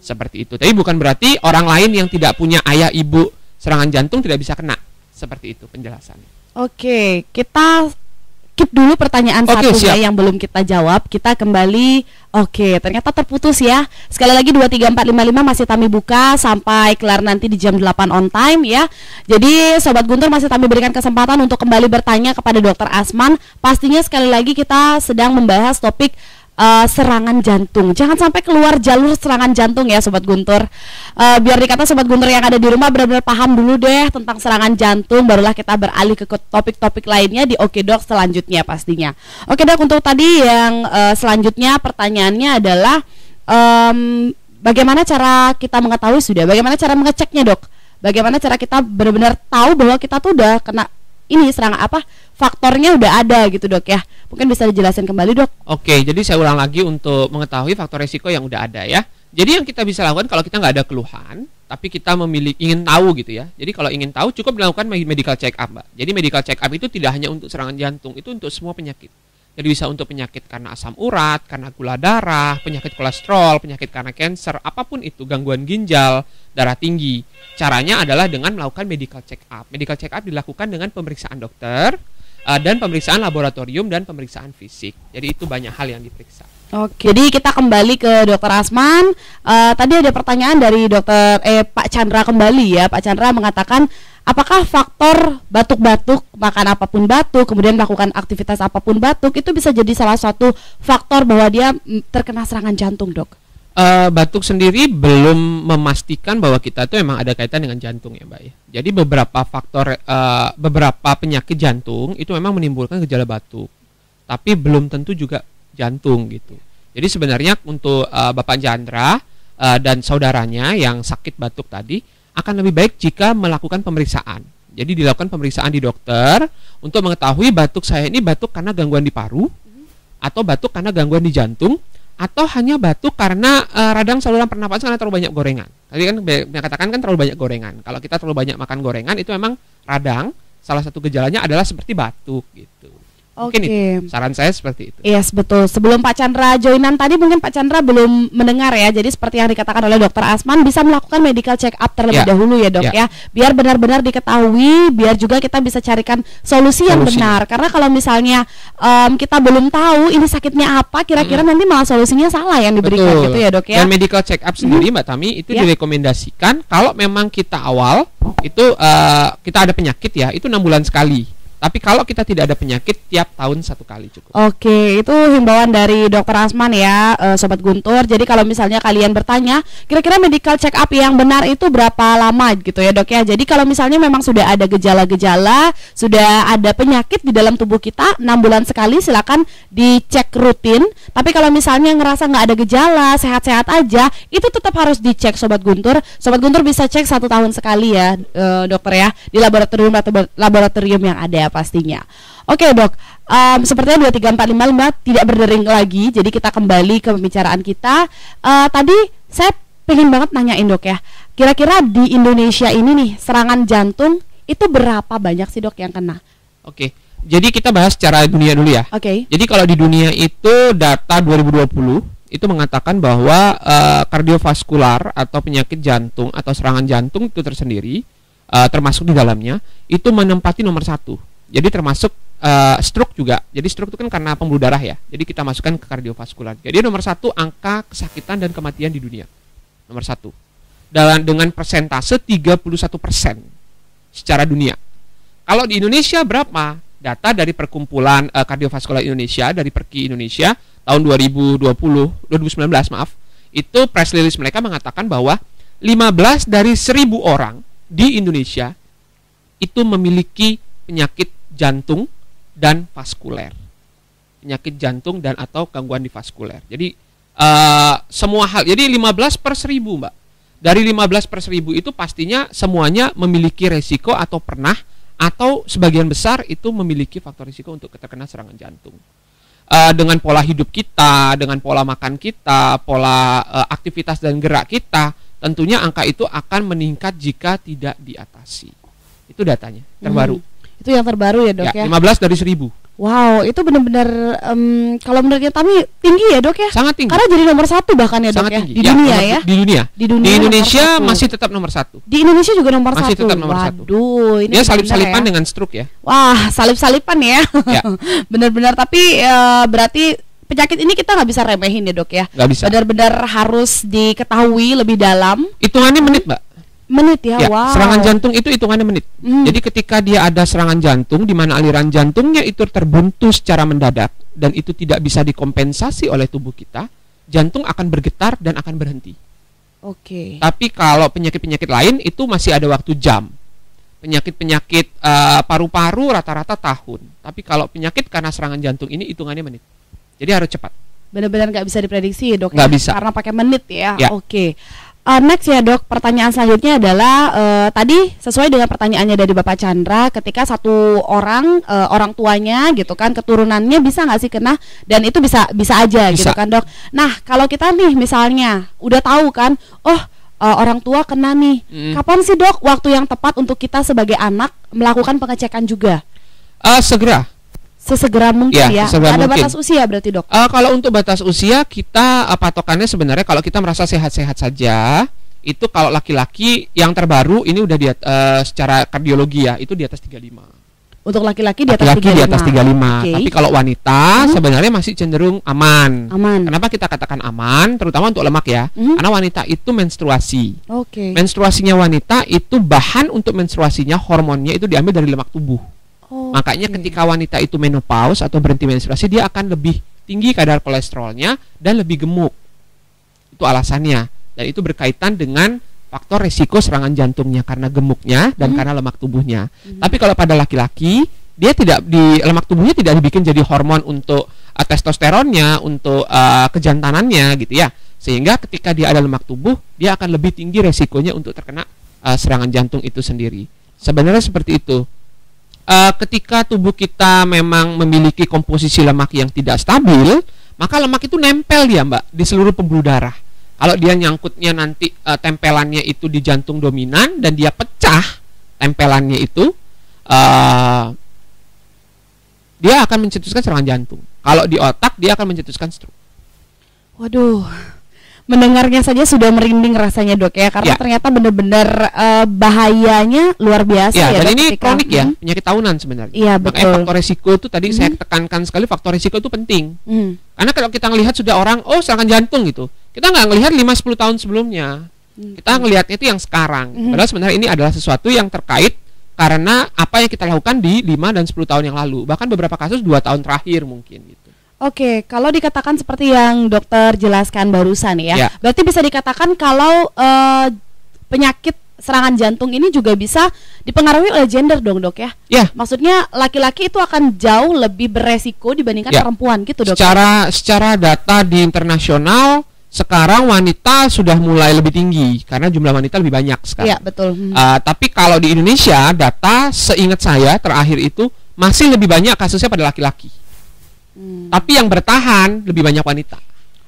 Seperti itu. Tapi bukan berarti orang lain yang tidak punya ayah ibu serangan jantung tidak bisa kena. Seperti itu penjelasannya. Oke, kita skip dulu pertanyaan Oke, satunya siap. yang belum kita jawab. Kita kembali. Oke, ternyata terputus ya. Sekali lagi 23455 masih kami buka sampai kelar nanti di jam 8 on time ya. Jadi Sobat Guntur masih kami berikan kesempatan untuk kembali bertanya kepada Dokter Asman. Pastinya sekali lagi kita sedang membahas topik serangan jantung. Jangan sampai keluar jalur serangan jantung ya Sobat Guntur. Biar dikata Sobat Guntur yang ada di rumah benar-benar paham dulu deh tentang serangan jantung, barulah kita beralih ke topik-topik lainnya di Oke Dok selanjutnya pastinya. Oke Dok, untuk tadi yang selanjutnya pertanyaannya adalah bagaimana cara kita mengetahui bagaimana cara mengeceknya Dok? Bagaimana cara kita benar-benar tahu bahwa kita tuh udah kena ini serangan faktornya udah ada gitu Dok ya. Mungkin bisa dijelaskan kembali Dok. Oke, jadi saya ulang lagi untuk mengetahui faktor resiko yang udah ada ya. Jadi yang kita bisa lakukan kalau kita nggak ada keluhan, tapi kita ingin tahu gitu ya. Jadi kalau ingin tahu cukup melakukan medical check up, Mbak. Jadi medical check up itu tidak hanya untuk serangan jantung, itu untuk semua penyakit. Jadi bisa untuk penyakit karena asam urat, karena gula darah, penyakit kolesterol, penyakit karena kanker, apapun itu, gangguan ginjal, darah tinggi. Caranya adalah dengan melakukan medical check up. Medical check up dilakukan dengan pemeriksaan dokter dan pemeriksaan laboratorium dan pemeriksaan fisik. Jadi itu banyak hal yang diperiksa. Oke, jadi kita kembali ke Dokter Asman. Tadi ada pertanyaan dari Pak Chandra kembali ya. Pak Chandra mengatakan, apakah faktor batuk-batuk, makan apapun batuk, kemudian melakukan aktivitas apapun batuk, itu bisa jadi salah satu faktor bahwa dia terkena serangan jantung, Dok? Batuk sendiri belum memastikan bahwa kita itu memang ada kaitan dengan jantung ya Mbak ya. Jadi beberapa faktor, beberapa penyakit jantung itu memang menimbulkan gejala batuk, tapi belum tentu juga jantung gitu. Jadi sebenarnya untuk Bapak Chandra dan saudaranya yang sakit batuk tadi akan lebih baik jika melakukan pemeriksaan. Jadi dilakukan pemeriksaan di dokter untuk mengetahui batuk saya ini batuk karena gangguan di paru, atau batuk karena gangguan di jantung, atau hanya batuk karena radang saluran pernapasan karena terlalu banyak gorengan. Tadi kan katakan kan terlalu banyak gorengan. Kalau kita terlalu banyak makan gorengan itu memang radang. Salah satu gejalanya adalah seperti batuk gitu. Mungkin itu, saran saya seperti itu. Yes, betul. Sebelum Pak Chandra joinan tadi mungkin Pak Chandra belum mendengar ya. Jadi seperti yang dikatakan oleh Dokter Asman, bisa melakukan medical check up terlebih dahulu ya Dok ya. Biar benar-benar diketahui, biar juga kita bisa carikan solusi yang benar. Karena kalau misalnya kita belum tahu ini sakitnya apa, kira-kira nanti malah solusinya salah yang diberikan gitu ya Dok ya. Dan medical check up sendiri Mbak Tami itu direkomendasikan kalau memang kita awal itu kita ada penyakit ya, itu 6 bulan sekali. Tapi kalau kita tidak ada penyakit, tiap tahun 1 kali cukup. Oke, itu himbauan dari Dokter Asman ya, Sobat Guntur. Jadi kalau misalnya kalian bertanya, kira-kira medical check up yang benar itu berapa lama gitu ya Dok ya. Jadi kalau misalnya memang sudah ada gejala-gejala, sudah ada penyakit di dalam tubuh kita, 6 bulan sekali silakan dicek rutin. Tapi kalau misalnya ngerasa nggak ada gejala, sehat-sehat aja, itu tetap harus dicek Sobat Guntur. Sobat Guntur bisa cek 1 tahun sekali ya dokter ya, di laboratorium yang ada pastinya. Oke Dok, sepertinya 23455 tidak berdering lagi. Jadi kita kembali ke pembicaraan kita. Tadi saya pengen banget nanyain Dok ya, kira-kira di Indonesia ini nih serangan jantung itu berapa banyak sih Dok yang kena? Oke, jadi kita bahas secara dunia dulu ya. Oke. Jadi kalau di dunia itu data 2020 itu mengatakan bahwa kardiovaskular atau penyakit jantung atau serangan jantung itu tersendiri termasuk di dalamnya itu menempati nomor 1. Jadi termasuk stroke juga. Jadi stroke itu kan karena pembuluh darah ya. Jadi kita masukkan ke kardiovaskular. Jadi nomor 1 angka kesakitan dan kematian di dunia. Nomor 1. Dengan persentase 31% secara dunia. Kalau di Indonesia berapa? Data dari perkumpulan kardiovaskular Indonesia, dari Perki Indonesia tahun 2019 maaf. Itu press release mereka mengatakan bahwa 15 dari 1000 orang di Indonesia itu memiliki penyakit jantung dan vaskuler, penyakit jantung dan atau gangguan di vaskuler. Jadi semua hal, jadi 15 per 1000 Mbak. Dari 15 per 1000 itu pastinya semuanya memiliki resiko atau pernah atau sebagian besar itu memiliki faktor risiko untuk terkena serangan jantung. Dengan pola hidup kita, dengan pola makan kita, pola aktivitas dan gerak kita, tentunya angka itu akan meningkat jika tidak diatasi. Itu datanya terbaru. Itu yang terbaru ya Dok ya? 15 dari 1000. Wow, itu benar-benar kalau menurut kami tinggi ya dok ya? Sangat tinggi. Karena jadi nomor 1 bahkan ya dok Sangat ya? tinggi. Di dunia ya? Di dunia. Di dunia. Di Indonesia nomor 1. masih tetap nomor 1. Di Indonesia juga nomor 1. Masih tetap nomor 1. Waduh, ini dia salip-salipan ya? dengan stroke ya. Wah, salip-salipan ya. Ya. Benar-benar, tapi berarti penyakit ini kita nggak bisa remehin ya dok ya? Nggak bisa. Benar-benar harus diketahui lebih dalam. Hitungannya menit mbak. Menit ya, Ya, wow. serangan jantung itu hitungannya menit. Jadi ketika dia ada serangan jantung di mana aliran jantungnya itu terbuntu secara mendadak dan itu tidak bisa dikompensasi oleh tubuh kita, jantung akan bergetar dan akan berhenti. Oke. Tapi kalau penyakit-penyakit lain itu masih ada waktu jam. Penyakit-penyakit paru-paru rata-rata tahun. Tapi kalau penyakit karena serangan jantung ini hitungannya menit. Jadi harus cepat. Benar-benar nggak bisa diprediksi ya dok? Nggak ya? bisa. Karena pakai menit ya. Ya. Oke. Next ya dok, pertanyaan selanjutnya adalah tadi sesuai dengan pertanyaannya dari Bapak Chandra, ketika satu orang orang tuanya gitu kan, keturunannya bisa nggak sih kena, dan itu bisa aja gitu Bisa. kan dok. Nah kalau kita nih misalnya udah tahu kan, orang tua kena nih, kapan sih dok waktu yang tepat untuk kita sebagai anak melakukan pengecekan juga? Segera. Sesegera mungkin Ya, ya. sesegera Ada mungkin. batas usia berarti dok? Kalau untuk batas usia kita patokannya sebenarnya kalau kita merasa sehat-sehat saja, itu kalau laki-laki yang terbaru ini udah secara kardiologi ya, itu di atas 35. Untuk laki-laki di atas Laki-laki 35. di atas 35. Oke. Tapi kalau wanita sebenarnya masih cenderung aman. Aman. Kenapa kita katakan aman? Terutama untuk lemak ya. Karena wanita itu menstruasi. Oke. Menstruasinya wanita itu bahan untuk menstruasinya, hormonnya itu diambil dari lemak tubuh. Makanya ketika wanita itu menopause atau berhenti menstruasi, dia akan lebih tinggi kadar kolesterolnya dan lebih gemuk. Itu alasannya. Dan itu berkaitan dengan faktor resiko serangan jantungnya karena gemuknya dan karena lemak tubuhnya. Tapi kalau pada laki-laki, dia tidak di lemak tubuhnya tidak dibikin jadi hormon untuk testosteronnya, untuk kejantanannya gitu ya. Sehingga ketika dia ada lemak tubuh, dia akan lebih tinggi resikonya untuk terkena serangan jantung itu sendiri. Sebenarnya seperti itu. Ketika tubuh kita memang memiliki komposisi lemak yang tidak stabil, maka lemak itu nempel dia mbak di seluruh pembuluh darah. Kalau dia nyangkutnya nanti tempelannya itu di jantung dominan dan dia pecah tempelannya itu, dia akan mencetuskan serangan jantung. Kalau di otak dia akan mencetuskan stroke. Waduh, mendengarnya saja sudah merinding rasanya dok ya, karena ternyata benar-benar bahayanya luar biasa ya. Ya Dan dok, ini ketika, kronik ya, penyakit tahunan sebenarnya. Iya Makanya betul. faktor resiko itu tadi saya tekankan sekali, faktor resiko itu penting. Karena kalau kita ngelihat sudah orang, serangan jantung gitu, kita nggak ngelihat 5-10 tahun sebelumnya. Kita ngelihatnya itu yang sekarang. Padahal sebenarnya ini adalah sesuatu yang terkait karena apa yang kita lakukan di 5 dan 10 tahun yang lalu. Bahkan beberapa kasus 2 tahun terakhir mungkin gitu. Oke, kalau dikatakan seperti yang dokter jelaskan barusan ya, berarti bisa dikatakan kalau penyakit serangan jantung ini juga bisa dipengaruhi oleh gender dong dok ya? Ya. Maksudnya laki-laki itu akan jauh lebih beresiko dibandingkan perempuan gitu dok? Secara data di internasional sekarang wanita sudah mulai lebih tinggi karena jumlah wanita lebih banyak sekarang. Iya betul. Tapi kalau di Indonesia data seingat saya terakhir itu masih lebih banyak kasusnya pada laki-laki. Tapi yang bertahan lebih banyak wanita.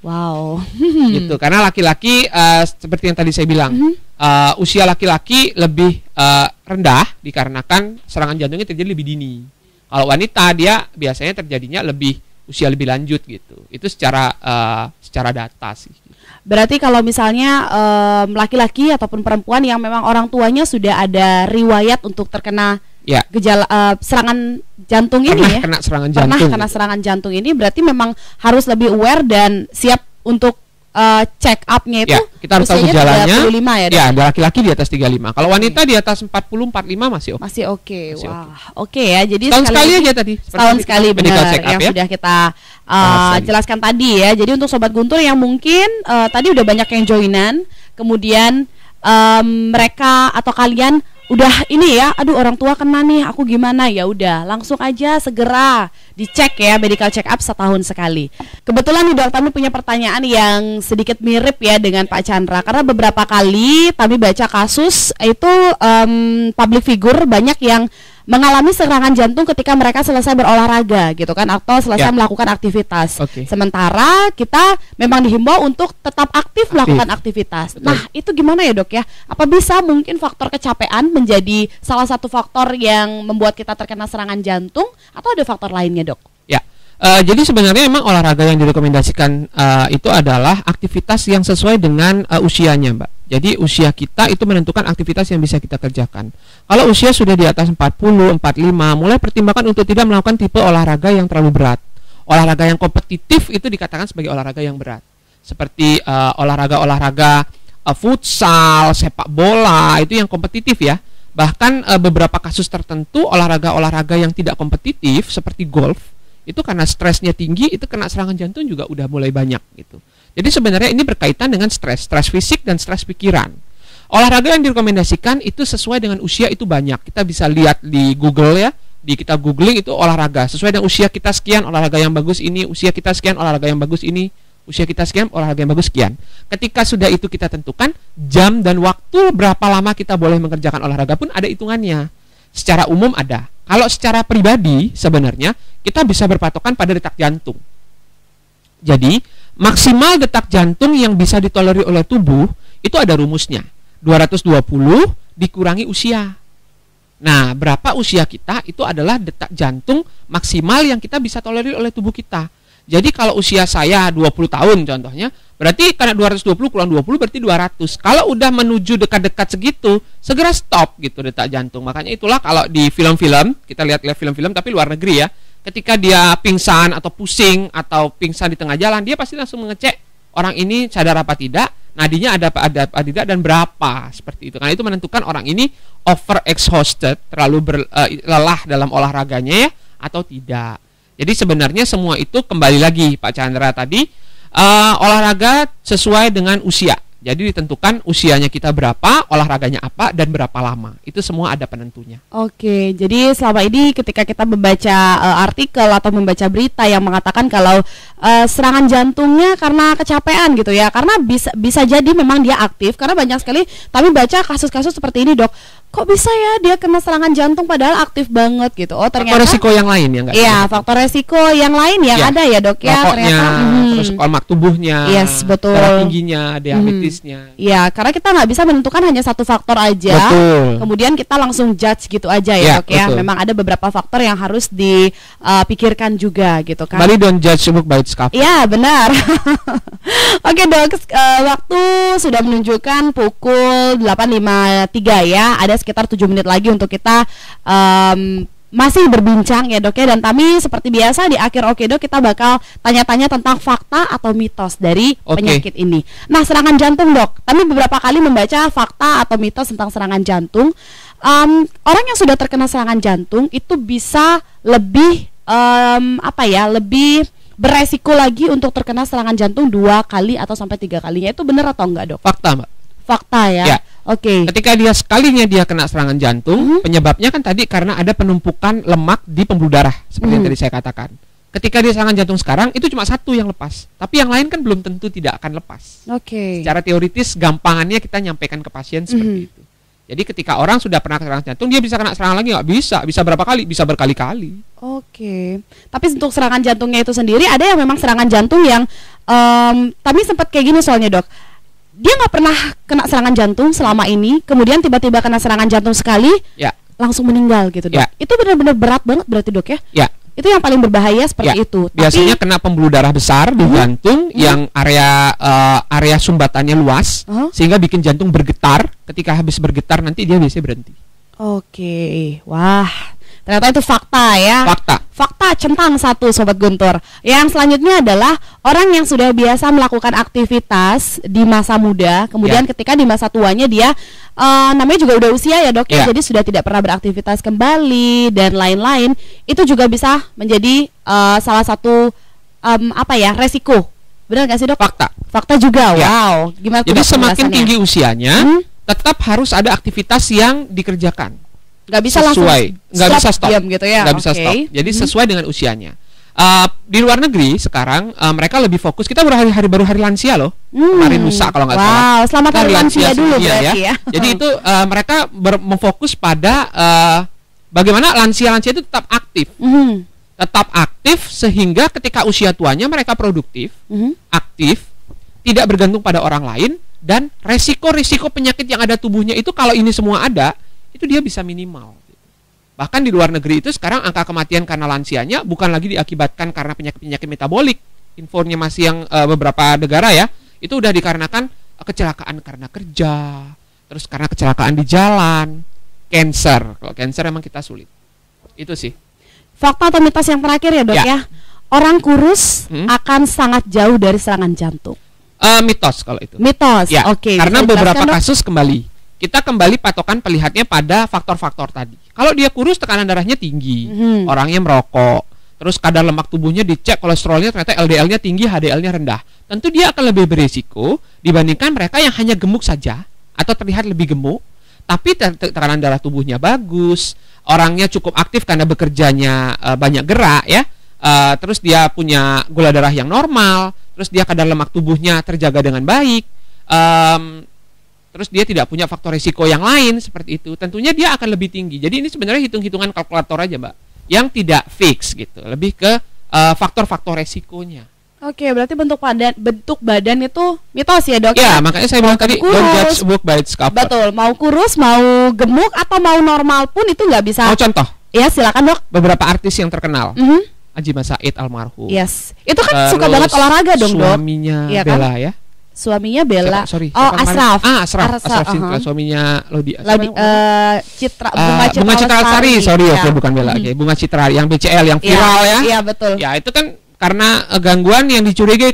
Wow. Gitu karena laki-laki seperti yang tadi saya bilang usia laki-laki lebih rendah dikarenakan serangan jantungnya terjadi lebih dini. Kalau wanita dia biasanya terjadinya lebih usia lebih lanjut gitu. Itu secara data sih. Berarti kalau misalnya laki-laki ataupun perempuan yang memang orang tuanya sudah ada riwayat untuk terkena gejala serangan jantung ini ya, kena serangan pernah jantung. kena serangan jantung ini, berarti memang harus lebih aware dan siap untuk check up-nya itu. Kita harus tahu usianya gejalanya. 35 ya, Dok? Ya, ada laki-laki di atas 35. Kalau wanita di atas 40 45 masih oke. Masih oke. Masih Wah, oke ya. Jadi Tahun sekali aja tadi. Setahun sekali medical benar check up yang ya. sudah kita Bahasan. jelaskan tadi ya. Jadi untuk Sobat Guntur yang mungkin tadi udah banyak yang joinan, kemudian mereka atau kalian udah ini ya, aduh orang tua kena nih, aku gimana, ya udah langsung aja segera dicek ya, medical check up setahun sekali. Kebetulan nih Dok, Tami punya pertanyaan yang sedikit mirip ya dengan Pak Chandra, karena beberapa kali Tami baca kasus itu public figure banyak yang mengalami serangan jantung ketika mereka selesai berolahraga gitu kan, atau selesai melakukan aktivitas. Sementara kita memang dihimbau untuk tetap aktif melakukan aktivitas. Betul. Nah, itu gimana ya Dok ya? Apa bisa mungkin faktor kecapean menjadi salah satu faktor yang membuat kita terkena serangan jantung, atau ada faktor lainnya Dok? Ya. Jadi sebenarnya memang olahraga yang direkomendasikan itu adalah aktivitas yang sesuai dengan usianya, Mbak. Jadi usia kita itu menentukan aktivitas yang bisa kita kerjakan. Kalau usia sudah di atas 40, 45, mulai pertimbangkan untuk tidak melakukan tipe olahraga yang terlalu berat. Olahraga yang kompetitif itu dikatakan sebagai olahraga yang berat. Seperti olahraga-olahraga futsal, sepak bola, itu yang kompetitif ya. Bahkan beberapa kasus tertentu olahraga-olahraga yang tidak kompetitif seperti golf, itu karena stresnya tinggi, itu kena serangan jantung juga udah mulai banyak gitu. Jadi sebenarnya ini berkaitan dengan stres fisik dan stres pikiran. Olahraga yang direkomendasikan itu sesuai dengan usia itu banyak. Kita bisa lihat di Google ya, kita googling itu olahraga sesuai dengan usia kita sekian, olahraga yang bagus ini, usia kita sekian, olahraga yang bagus ini, usia kita sekian, olahraga yang bagus sekian. Ketika sudah itu kita tentukan jam dan waktu berapa lama kita boleh mengerjakan olahraga pun ada hitungannya. Secara umum ada. Kalau secara pribadi sebenarnya kita bisa berpatokan pada detak jantung. Jadi maksimal detak jantung yang bisa ditolerir oleh tubuh itu ada rumusnya. 220 dikurangi usia. Nah, berapa usia kita itu adalah detak jantung maksimal yang kita bisa tolerir oleh tubuh kita. Jadi kalau usia saya 20 tahun contohnya, berarti karena 220 kurang 20 berarti 200. Kalau udah menuju dekat-dekat segitu, segera stop gitu detak jantung. Makanya itulah kalau di film-film, kita lihat film-film tapi luar negeri ya, ketika dia pingsan atau pusing atau pingsan di tengah jalan, dia pasti langsung mengecek orang ini sadar apa tidak, nadinya ada apa tidak dan berapa, seperti itu. Karena itu menentukan orang ini over exhausted, terlalu lelah dalam olahraganya ya atau tidak. Jadi sebenarnya semua itu kembali lagi Pak Chandra tadi, olahraga sesuai dengan usia. Jadi ditentukan usianya kita berapa, olahraganya apa, dan berapa lama. Itu semua ada penentunya. Oke, jadi selama ini ketika kita membaca artikel atau membaca berita yang mengatakan kalau serangan jantungnya karena kecapean gitu ya, karena bisa jadi memang dia aktif, karena banyak sekali kami baca kasus-kasus seperti ini, Dok. Kok bisa ya dia kena serangan jantung padahal aktif banget gitu? Oh ternyata faktor resiko yang lain ya nggak? Iya, faktor resiko yang lain yang ada ya Dok ya. Rokoknya, ternyata terus lemak tubuhnya, yes, betul. darah tingginya, diabetesnya. Iya, karena kita nggak bisa menentukan hanya satu faktor aja. Betul. Kemudian kita langsung judge gitu aja ya Dok ya. Betul. Memang ada beberapa faktor yang harus dipikirkan juga gitu kan. Kembali don't judge a book by its cover. Iya benar. Oke Dok, waktu sudah menunjukkan pukul 8.53 ya. Ada sekitar 7 menit lagi untuk kita masih berbincang ya Dok ya. Dan kami seperti biasa di akhir Oke Dok kita bakal tanya-tanya tentang fakta atau mitos dari penyakit ini. Nah serangan jantung Dok, kami beberapa kali membaca fakta atau mitos tentang serangan jantung. Orang yang sudah terkena serangan jantung itu bisa lebih lebih beresiko lagi untuk terkena serangan jantung 2 kali atau sampai 3 kalinya. Itu benar atau enggak Dok? Fakta Mbak. Fakta ya. Ya. Oke. Ketika dia sekalinya dia kena serangan jantung, penyebabnya kan tadi karena ada penumpukan lemak di pembuluh darah seperti yang tadi saya katakan. Ketika dia serangan jantung sekarang itu cuma satu yang lepas, tapi yang lain kan belum tentu tidak akan lepas. Oke. Secara teoritis gampangannya kita nyampaikan ke pasien seperti itu. Jadi ketika orang sudah pernah serangan jantung, dia bisa kena serangan lagi nggak? Bisa berapa kali? Bisa berkali-kali. Oke. Tapi untuk serangan jantungnya itu sendiri ada yang memang serangan jantung yang kami sempat kayak gini soalnya Dok. Dia nggak pernah kena serangan jantung selama ini, kemudian tiba-tiba kena serangan jantung sekali, ya, langsung meninggal gitu Dok. Ya. Itu benar-benar berat banget berarti Dok ya? Ya. Itu yang paling berbahaya seperti ya. itu. Biasanya kena pembuluh darah besar di jantung yang area sumbatannya luas, sehingga bikin jantung bergetar. Ketika habis bergetar nanti dia biasanya berhenti. Oke. Wah, ternyata itu fakta ya. Fakta centang satu Sobat Guntur. Yang selanjutnya adalah orang yang sudah biasa melakukan aktivitas di masa muda, kemudian ketika di masa tuanya dia namanya juga udah usia ya Dok ya, jadi sudah tidak pernah beraktivitas kembali dan lain-lain, itu juga bisa menjadi salah satu resiko. Benar nggak sih Dok? Fakta juga. Wow. Gimana? Jadi semakin tinggi usianya, tetap harus ada aktivitas yang dikerjakan. Nggak bisa sesuai, nggak bisa stop gitu ya. Nggak bisa stop. Jadi sesuai dengan usianya. Di luar negeri sekarang mereka lebih fokus. Kita baru hari lansia loh. Kemarin lusa kalau nggak salah. Wow, selamat hari lansia dulu berarti ya. Jadi itu mereka memfokus pada bagaimana lansia-lansia itu tetap aktif. Tetap aktif sehingga ketika usia tuanya mereka produktif, aktif, tidak bergantung pada orang lain, dan resiko penyakit yang ada tubuhnya itu kalau ini semua ada, itu dia bisa minimal. Bahkan di luar negeri itu sekarang angka kematian karena lansianya bukan lagi diakibatkan karena penyakit-penyakit metabolik. Infonya masih yang beberapa negara ya, itu udah dikarenakan kecelakaan karena kerja, terus karena kecelakaan di jalan, cancer. Kalau cancer emang kita sulit. Itu sih. Fakta atau mitos yang terakhir ya dok Ya. ya. Orang kurus akan sangat jauh dari serangan jantung. Mitos kalau itu. Mitos. Ya, Oke. karena bisa beberapa dijelaskan, Dok? kasus kita kembali patokan pelihatnya pada faktor-faktor tadi. Kalau dia kurus, tekanan darahnya tinggi, orangnya merokok, terus kadar lemak tubuhnya dicek, kolesterolnya ternyata LDL-nya tinggi, HDL-nya rendah. Tentu dia akan lebih berisiko dibandingkan mereka yang hanya gemuk saja atau terlihat lebih gemuk, tapi tekanan darah tubuhnya bagus, orangnya cukup aktif karena bekerjanya banyak gerak ya. Terus dia punya gula darah yang normal, terus dia kadar lemak tubuhnya terjaga dengan baik. Terus dia tidak punya faktor risiko yang lain seperti itu, tentunya dia akan lebih tinggi. Jadi ini sebenarnya hitung-hitungan kalkulator aja Mbak, yang tidak fix gitu, lebih ke faktor-faktor resikonya. Oke, berarti bentuk badan itu mitos ya dok? Ya, makanya saya bilang tadi don't judge book by its cover. Betul, mau kurus, mau gemuk atau mau normal pun itu nggak bisa. Mau contoh? Ya silakan dok. Beberapa artis yang terkenal, Adjie Massaid almarhum. Yes, itu kan suka banget olahraga dong dok. Suaminya Iya kan? Bella ya. Suaminya Bella. Sorry, Oh, siapa kemarin? Asraf. Asraf Sinclair, suaminya Lodi. Citra Bunga Citra Lestari, sorry ya. oke bukan Bella, oke. Bunga Citra yang BCL yang viral ya. Iya betul. Ya itu kan karena gangguan yang dicurigai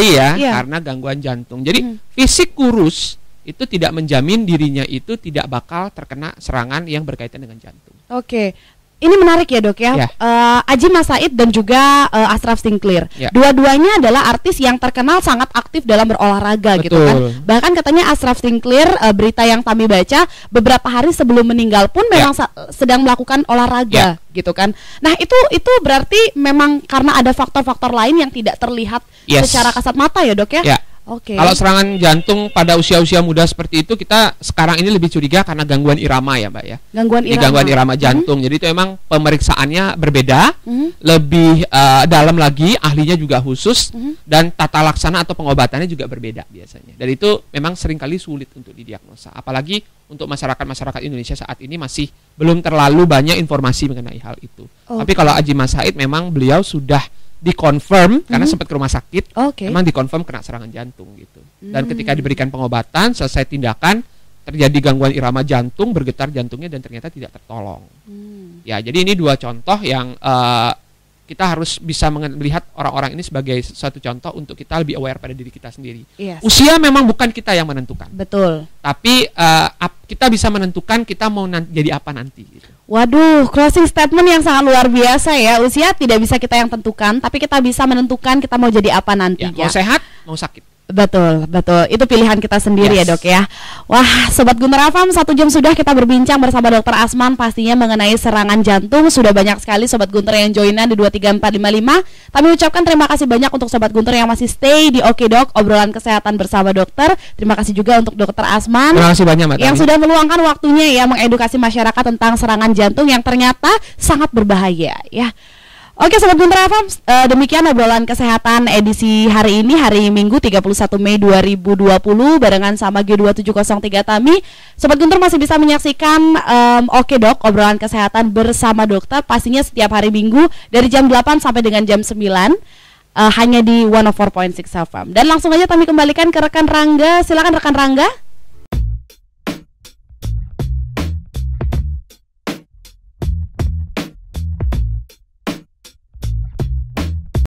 ya, Iya. karena gangguan jantung. Jadi fisik kurus itu tidak menjamin dirinya itu tidak bakal terkena serangan yang berkaitan dengan jantung. Oke. Ini menarik ya dok ya. Ya. Adjie Massaid dan juga Asraf Sinclair. Ya. Dua-duanya adalah artis yang terkenal sangat aktif dalam berolahraga gitu kan. Betul. Bahkan katanya Asraf Sinclair, berita yang kami baca beberapa hari sebelum meninggal pun memang sedang melakukan olahraga gitu kan. Nah itu berarti memang karena ada faktor-faktor lain yang tidak terlihat secara kasat mata ya dok ya. Ya. Oke. Kalau serangan jantung pada usia-usia muda seperti itu, kita sekarang ini lebih curiga karena gangguan irama ya Mbak ya. Gangguan irama jantung. Jadi itu emang pemeriksaannya berbeda, lebih dalam lagi, ahlinya juga khusus, dan tata laksana atau pengobatannya juga berbeda biasanya. Dan itu memang seringkali sulit untuk didiagnosa. Apalagi untuk masyarakat Indonesia saat ini masih belum terlalu banyak informasi mengenai hal itu. Tapi kalau Adjie Massaid memang beliau sudah dikonfirm karena sempat ke rumah sakit, memang dikonfirm kena serangan jantung gitu. Dan ketika diberikan pengobatan, selesai tindakan, terjadi gangguan irama jantung, bergetar jantungnya dan ternyata tidak tertolong. Ya, jadi ini dua contoh yang kita harus bisa melihat orang-orang ini sebagai suatu contoh untuk kita lebih aware pada diri kita sendiri. Yes. Usia memang bukan kita yang menentukan. Betul. Tapi kita bisa menentukan kita mau jadi apa nanti gitu. Waduh, closing statement yang sangat luar biasa ya. Usia tidak bisa kita yang tentukan, tapi kita bisa menentukan kita mau jadi apa nantinya. Ya, mau sehat, mau sakit. Betul. Itu pilihan kita sendiri ya dok ya. Wah, Sobat Guntur Afam, 1 jam sudah kita berbincang bersama Dr. Asman pastinya mengenai serangan jantung. Sudah banyak sekali Sobat Guntur yang joinan di 23455. Kami ucapkan terima kasih banyak untuk Sobat Guntur yang masih stay di Oke Dok, obrolan kesehatan bersama dokter. Terima kasih juga untuk Dr. Asman. Terima kasih banyak Mbak yang sudah meluangkan waktunya ya mengedukasi masyarakat tentang serangan jantung yang ternyata sangat berbahaya ya. Oke Sobat Guntur FM, demikian obrolan kesehatan edisi hari ini, hari Minggu 31 Mei 2020 barengan sama G2703 Tami. Sobat Guntur masih bisa menyaksikan Oke Dok, obrolan kesehatan bersama dokter pastinya setiap hari Minggu dari jam 8 sampai dengan jam 9 hanya di 104.6 FM. Dan langsung aja Tami kembalikan ke rekan Rangga. Silakan rekan Rangga.